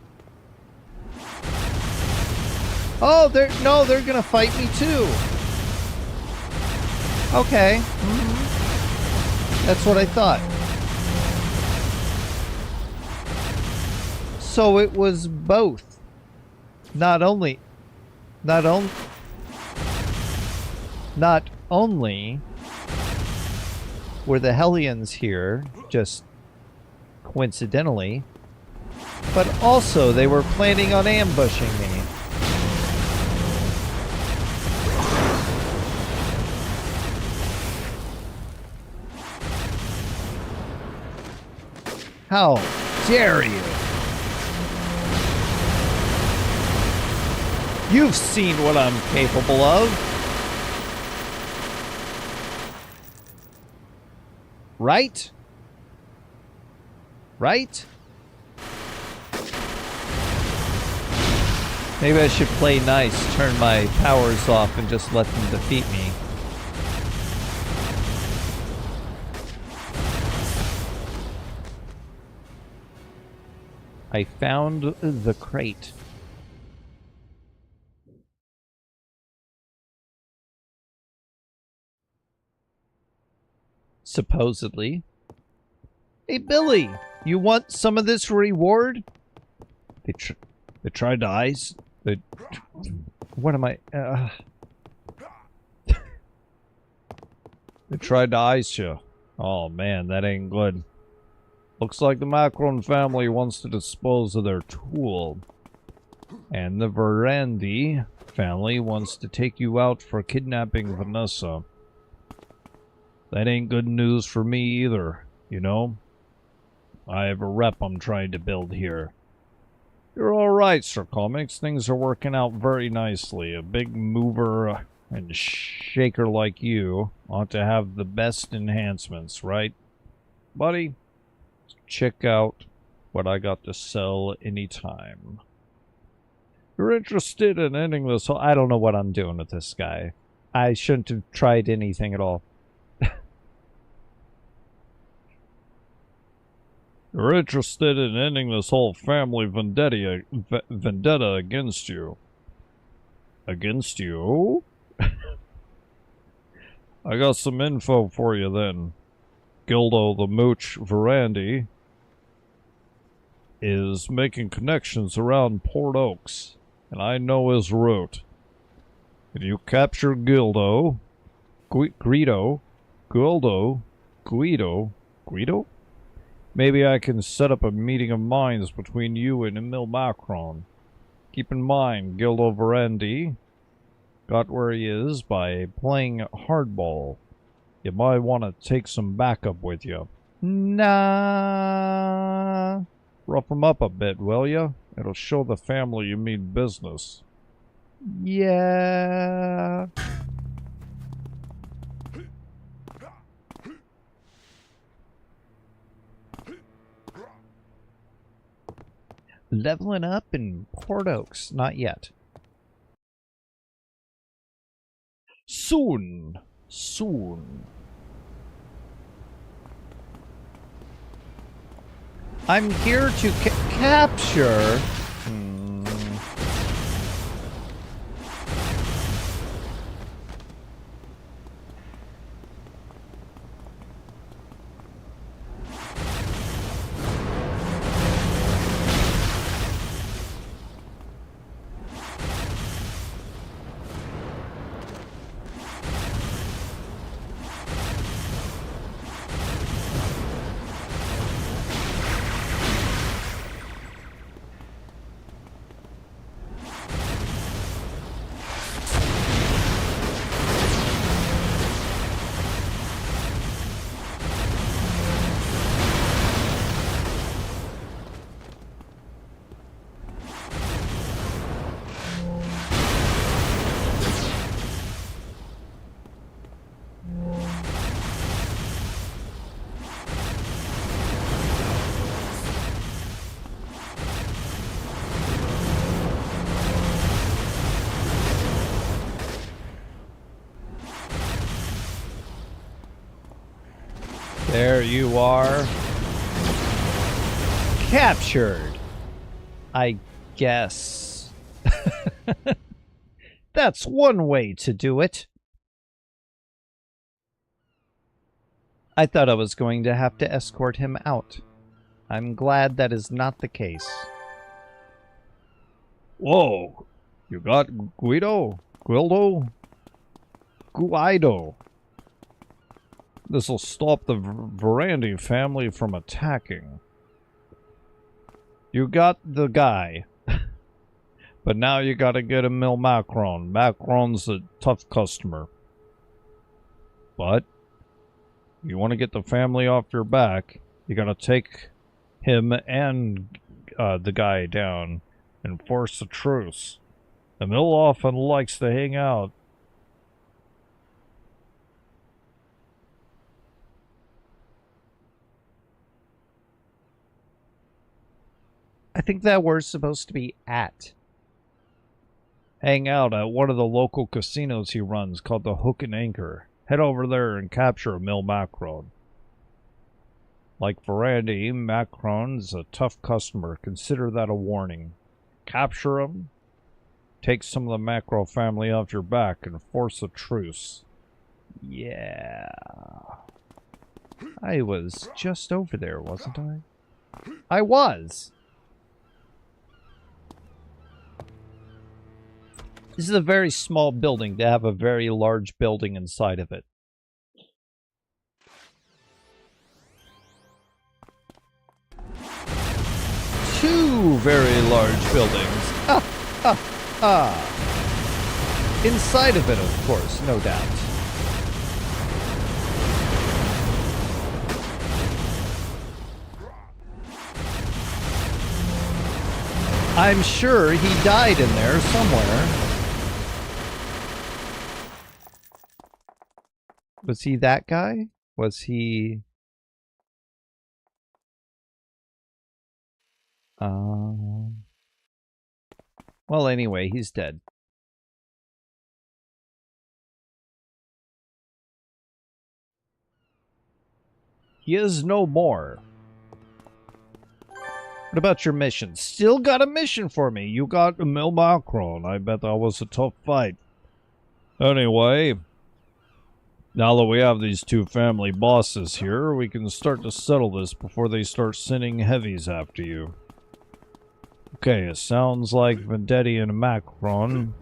Oh, they're gonna fight me too. Okay. That's what I thought. So it was both. Not only were the Hellions here, just coincidentally, but also they were planning on ambushing me. How dare you? You've seen what I'm capable of. Right? Right? Maybe I should play nice, turn my powers off, and just let them defeat me. I found the crate. Supposedly. Hey, Billy, you want some of this reward? They tried to ice. What am I? They tried to ice you. Oh man, that ain't good. Looks like the Macron family wants to dispose of their tool. And the Verandi family wants to take you out for kidnapping Vanessa. That ain't good news for me either, you know? I have a rep I'm trying to build here. You're alright, Sir Comics. Things are working out very nicely. A big mover and shaker like you ought to have the best enhancements, right? Buddy, check out what I got to sell anytime. You're interested in ending this whole... I don't know what I'm doing with this guy. I shouldn't have tried anything at all. You're interested in ending this whole family vendetta against you. Against you? I got some info for you then. Gildo the Mooch Verandi is making connections around Port Oaks. and I know his route. If you capture Guido, maybe I can set up a meeting of minds between you and Emil Macron. Keep in mind, Gildo Verandi got where he is by playing hardball. You might want to take some backup with you. Nah. Rough him up a bit, will ya? It'll show the family you mean business. Yeah. Leveling up in Port Oaks. Not yet. Soon. Soon. I'm here to capture... There you are. Captured. I guess. That's one way to do it. I thought I was going to have to escort him out. I'm glad that is not the case. Whoa. You got Guido? Guido. This'll stop the Verandi family from attacking. You got the guy. But now you gotta get Emil Macron. Macron's a tough customer. But you want to get the family off your back, you gotta take him and the guy down and force a truce. Emil often likes to hang out. I think that word's supposed to be at. Hang out at one of the local casinos he runs called the Hook and Anchor. Head over there and capture Emil Macron. Like Verandi, Macron's a tough customer. Consider that a warning. Capture him, take some of the Macron family off your back, and force a truce. Yeah. I was just over there, wasn't I? I was. This is a very small building to have a very large building inside of it. Two very large buildings. Inside of it, of course, no doubt. I'm sure he died in there somewhere. Was he that guy? Was he... Well, anyway, he's dead. He is no more. What about your mission? Still got a mission for me. You got Emil Macron. I bet that was a tough fight. Anyway, now that we have these two family bosses here, we can start to settle this before they start sending heavies after you. Okay, it sounds like Vendetti and Macron,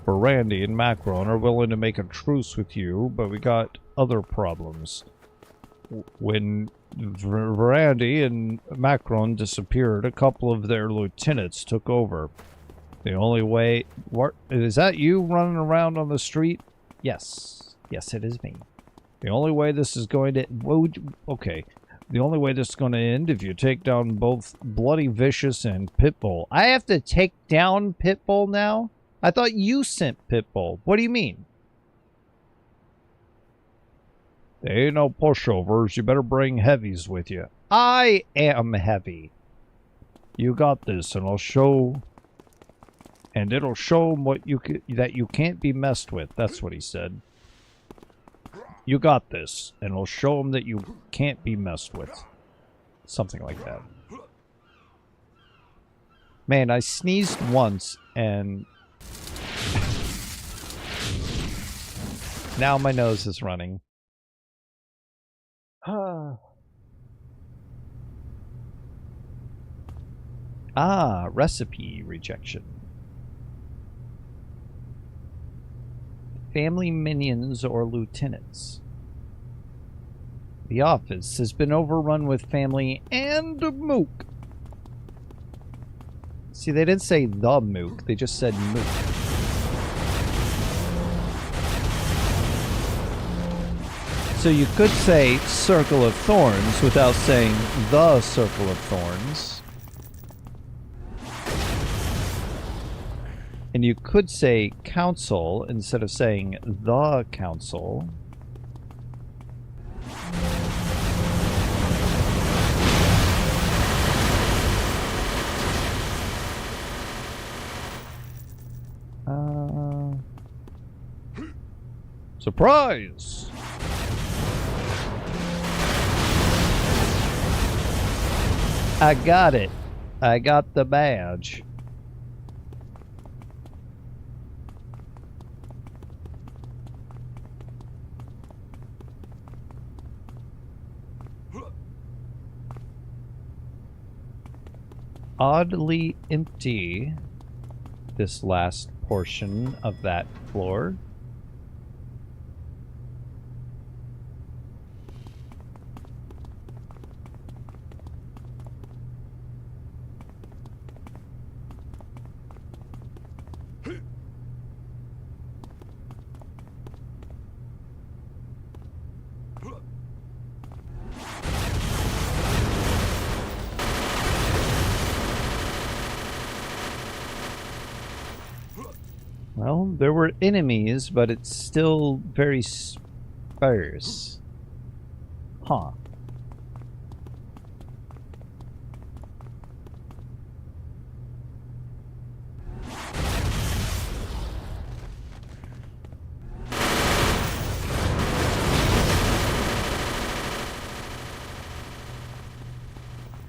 or Randy and Macron, are willing to make a truce with you, but we got other problems. When Randy and Macron disappeared, a couple of their lieutenants took over. The only way... What, is that you running around on the street? Yes. Yes, it is me. The only way this is going to... Okay. The only way this is going to end if you take down both Bloody Vicious and Pitbull. I have to take down Pitbull now? I thought you sent Pitbull. What do you mean? There ain't no pushovers. You better bring heavies with you. I am heavy. You got this, and I'll show... And it'll show them what that you can't be messed with. That's what he said. You got this, and it'll show them that you can't be messed with. Something like that. Man, I sneezed once, and... now my nose is running. Ah, recipe rejection. Family minions or lieutenants. The office has been overrun with family and mook. See, they didn't say the mook, they just said mook. So you could say Circle of Thorns without saying the Circle of Thorns. And you could say council instead of saying the council. Surprise! I got it. I got the badge. Oddly empty, this last portion of that floor. Well, there were enemies, but it's still very sparse. Huh.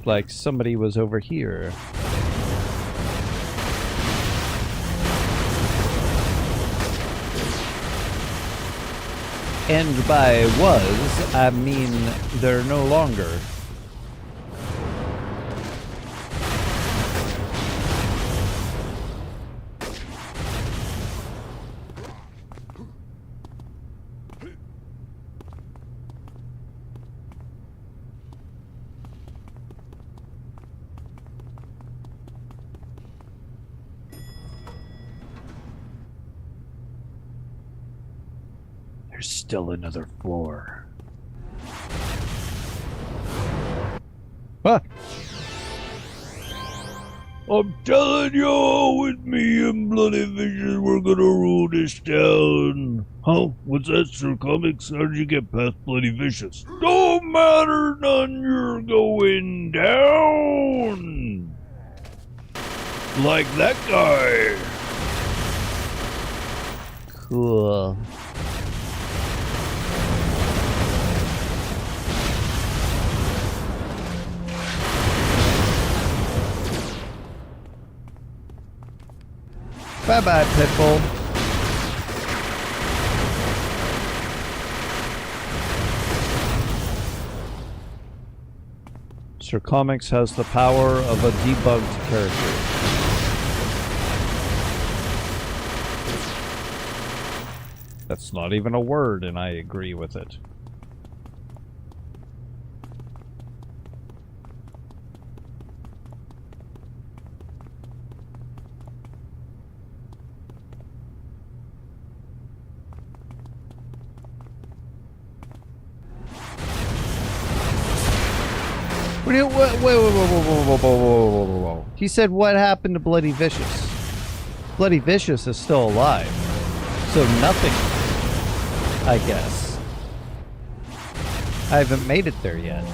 Like somebody was over here. And by was, I mean they're no longer. There's still another floor. Ah! I'm telling you, with me and Bloody Vicious, we're gonna rule this town. Huh? What's that, Sir Comics? How did you get past Bloody Vicious? Don't matter none, you're going down! Like that guy. Cool. Bye-bye, Pitbull. Sir Comics has the power of a debugged character. That's not even a word, and I agree with it. Whoa. He said, what happened to Bloody Vicious? Bloody Vicious is still alive. So nothing, I guess. I haven't made it there yet.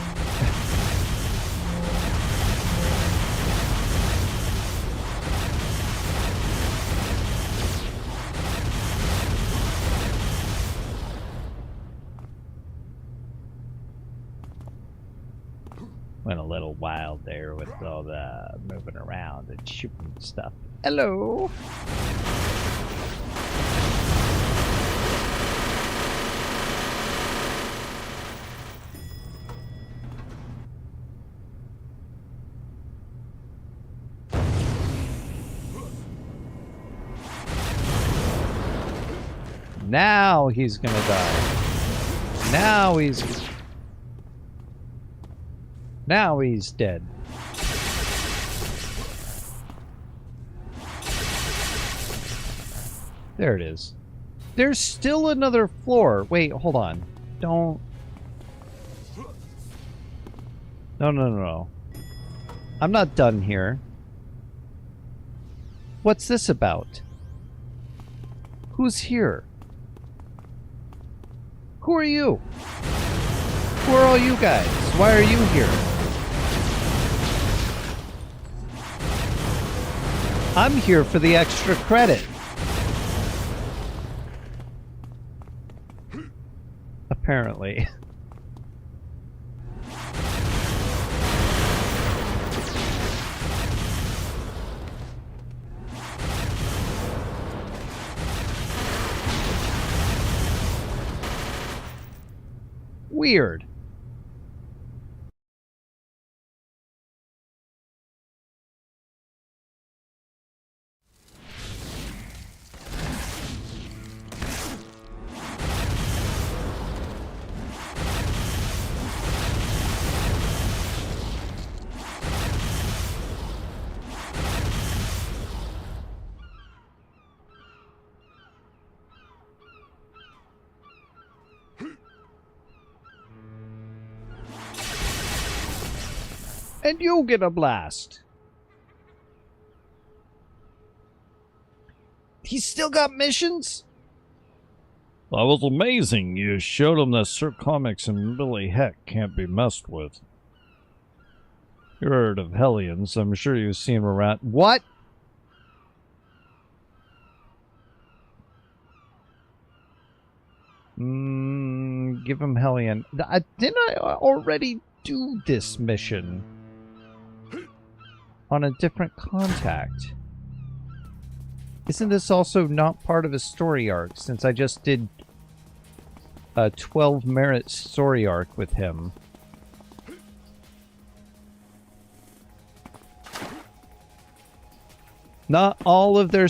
Went a little wild there with all the moving around and shooting stuff. Hello. Now he's gonna die. Now he's dead. There it is. There's still another floor. Wait, hold on. Don't. No. I'm not done here. What's this about? Who's here? Who are you? Who are all you guys? Why are you here? I'm here for the extra credit. Apparently. Weird. And you get a blast. He's still got missions? That was amazing. You showed him that Sir Comics and Billy Heck can't be messed with. You heard of Hellions. I'm sure you've seen them around. What? Give him Hellion. Didn't I already do this mission? On a different contact. Isn't this also not part of a story arc, since I just did a 12 merit story arc with him? Not all of their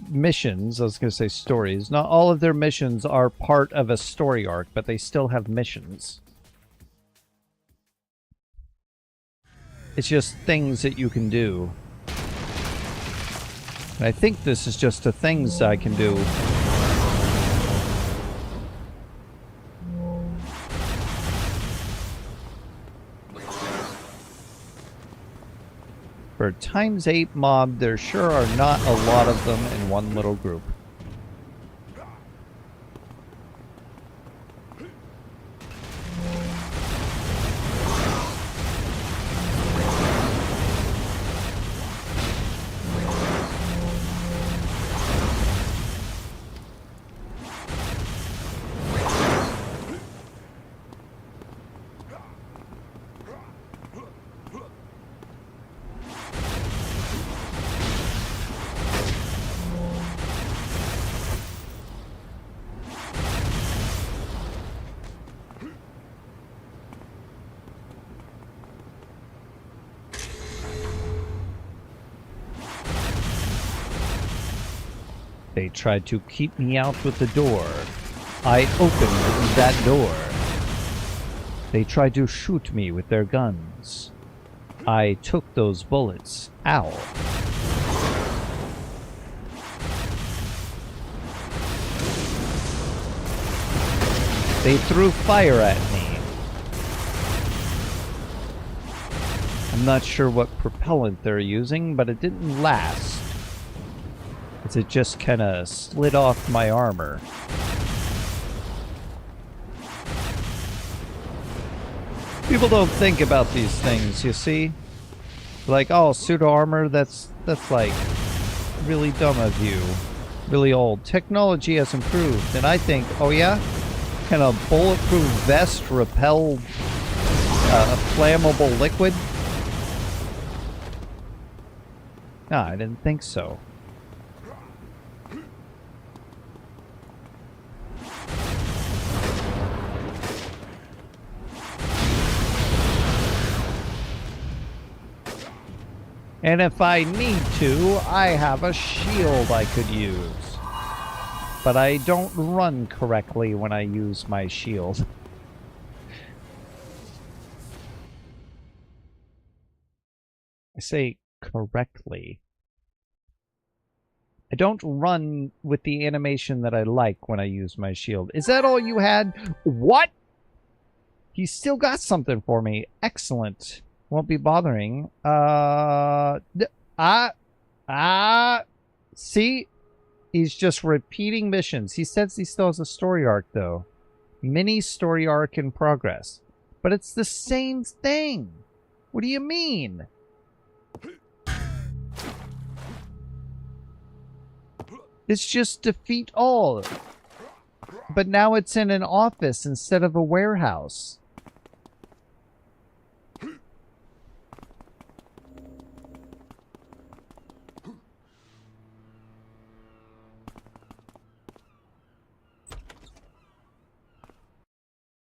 missions, I was going to say stories, not all of their missions are part of a story arc, but they still have missions. It's just things that you can do. And I think this is just the things I can do. For a ×8 mob, there sure are not a lot of them in one little group. They tried to keep me out with the door. I opened that door. They tried to shoot me with their guns. I took those bullets. Ow. They threw fire at me. I'm not sure what propellant they're using, but it didn't last. As it just kind of slid off my armor. People don't think about these things, you see? Like, oh, pseudo armor, that's like really dumb of you. Really old. Technology has improved, and I think, oh yeah? Can a bulletproof vest repel a flammable liquid? No, I didn't think so. And if I need to, I have a shield I could use. But I don't run correctly when I use my shield. I say correctly. I don't run with the animation that I like when I use my shield. Is that all you had? What? He still got something for me. Excellent. Won't be bothering. See? He's just repeating missions. He says he still has a story arc, though. Mini story arc in progress. But it's the same thing. What do you mean? It's just defeat all. But now it's in an office instead of a warehouse.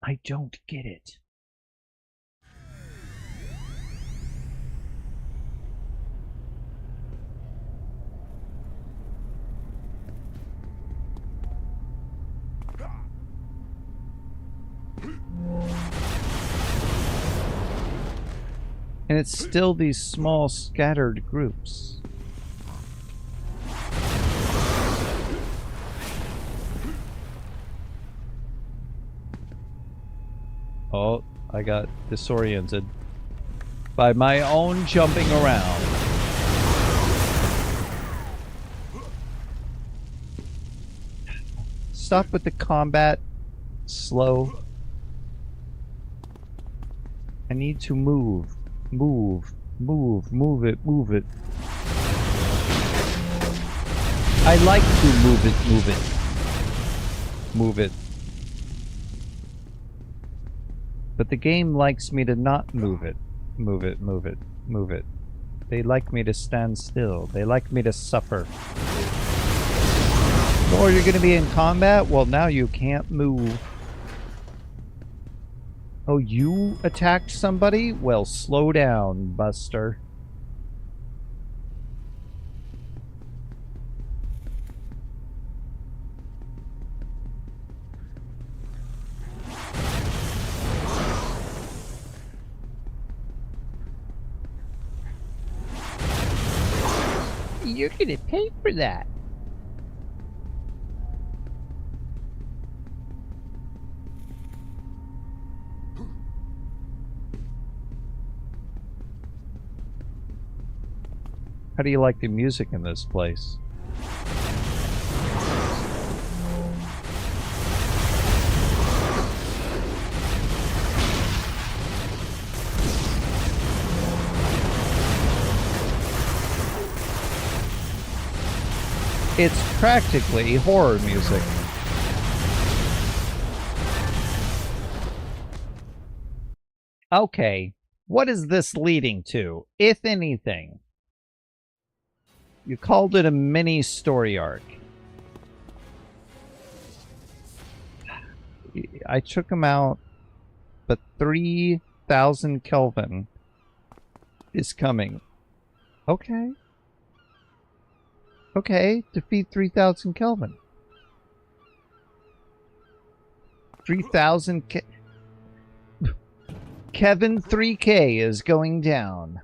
I don't get it. And it's still these small scattered groups. Oh, I got disoriented by my own jumping around. Stop with the combat. Slow. I need to move. Move it. I like to move it. But the game likes me to not move it. Move it. They like me to stand still. They like me to suffer. Or you're gonna be in combat? Well, now you can't move. Oh, you attacked somebody? Well, slow down, Buster. You're gonna pay for that. How do you like the music in this place? It's practically horror music. Okay, what is this leading to, if anything? You called it a mini story arc. I took him out, but 3,000 Kelvin is coming. Okay. Okay, defeat 3000 Kelvin. 3000 Kevin 3K is going down.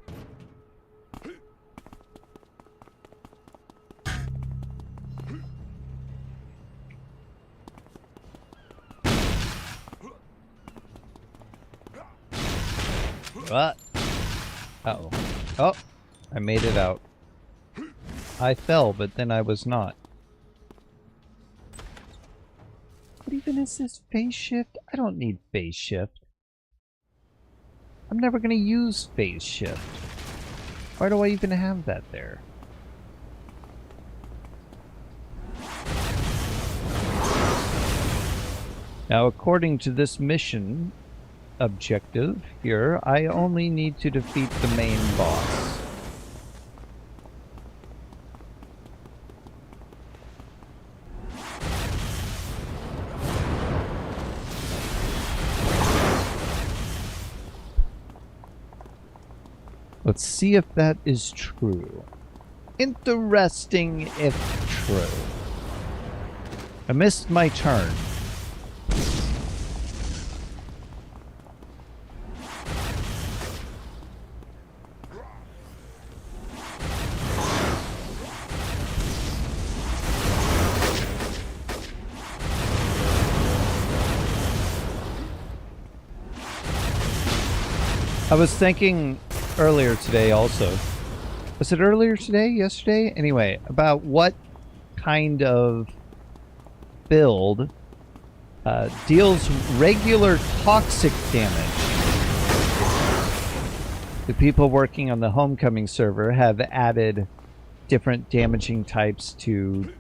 What? Uh-oh. Oh, I made it out. I fell, but then I was not. What even is this phase shift? I don't need phase shift. I'm never going to use phase shift. Why do I even have that there? Now, according to this mission objective here, I only need to defeat the main boss. Let's see if that is true. Interesting if true. I missed my turn. I was thinking earlier today also. Was it earlier today? Yesterday? Anyway, about what kind of build deals regular toxic damage. The people working on the Homecoming server have added different damaging types to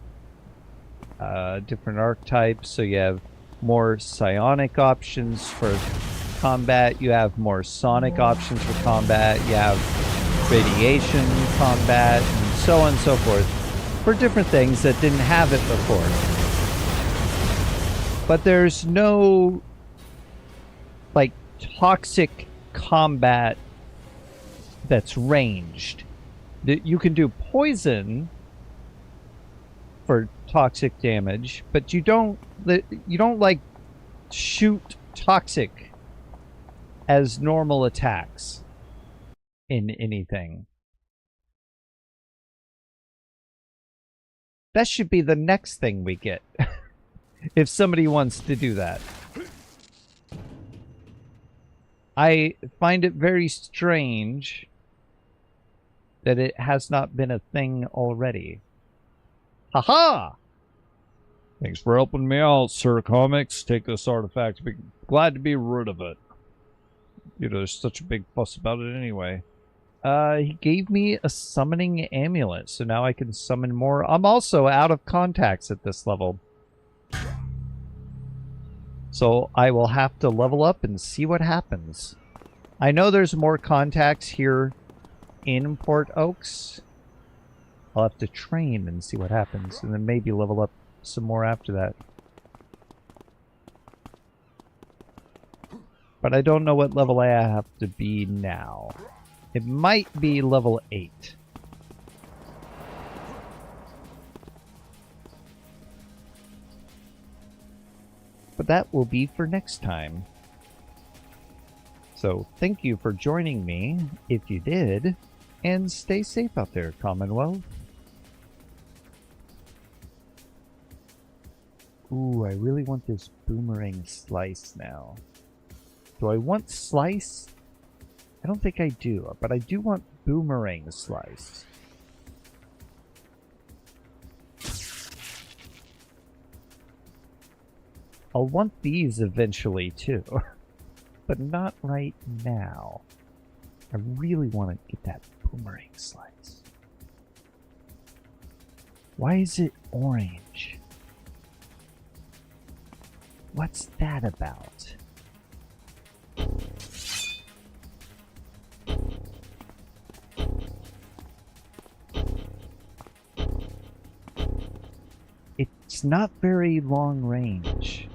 different archetypes. So you have more psionic options for combat, you have more sonic options for combat, you have radiation combat, and so on and so forth, for different things that didn't have it before. But there's no, like, toxic combat that's ranged. You can do poison for toxic damage, but you don't like shoot toxic as normal attacks in anything. That should be the next thing we get. If somebody wants to do that. I find it very strange that it has not been a thing already. Haha! Thanks for helping me out, Sir Comics. Take this artifact. Be glad to be rid of it. You know, there's such a big fuss about it anyway. He gave me a summoning amulet, so now I can summon more. I'm also out of contacts at this level. So I will have to level up and see what happens. I know there's more contacts here in Port Oaks. I'll have to train and see what happens, and then maybe level up some more after that. But I don't know what level I have to be now. It might be level 8. But that will be for next time. So thank you for joining me, if you did, and stay safe out there, Commonwealth. Ooh, I really want this boomerang slice now. Do I want slice? I don't think I do, but I do want boomerang slice. I'll want these eventually too, but not right now. I really want to get that boomerang slice. Why is it orange? What's that about? It's not very long range.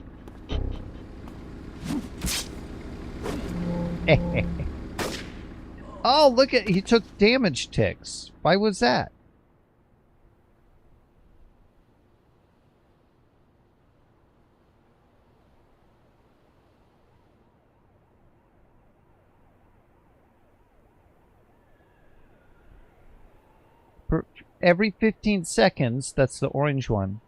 Oh, look at, he took damage ticks. Why was that? every 15 seconds, that's the orange one,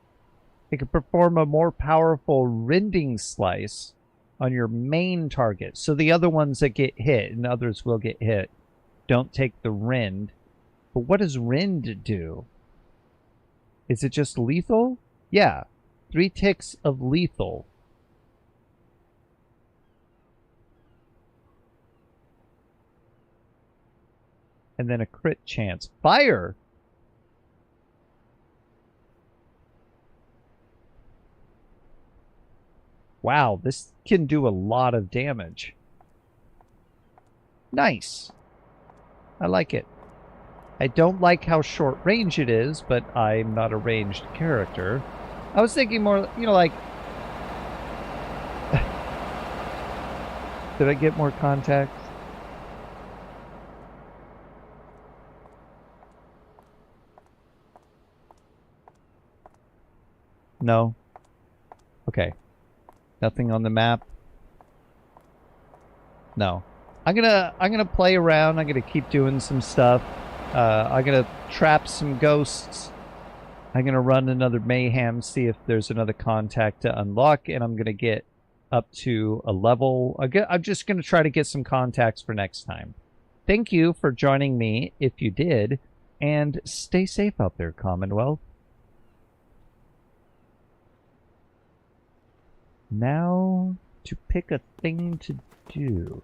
it can perform a more powerful rending slice on your main target. So the other ones that get hit, and others will get hit, don't take the rend. But what does rend do? Is it just lethal? Yeah. 3 ticks of lethal. And then a crit chance. Fire! Wow, this can do a lot of damage. Nice. I like it. I don't like how short range it is, but I'm not a ranged character. I was thinking more, you know, like... Did I get more contacts? No? Okay. Nothing on the map? No. I'm gonna play around. I'm gonna keep doing some stuff. I'm gonna trap some ghosts. I'm gonna run another mayhem, see if there's another contact to unlock, and I'm gonna get up to a level. I'm just gonna try to get some contacts for next time. Thank you for joining me, if you did, and stay safe out there, Commonwealth. Now to pick a thing to do.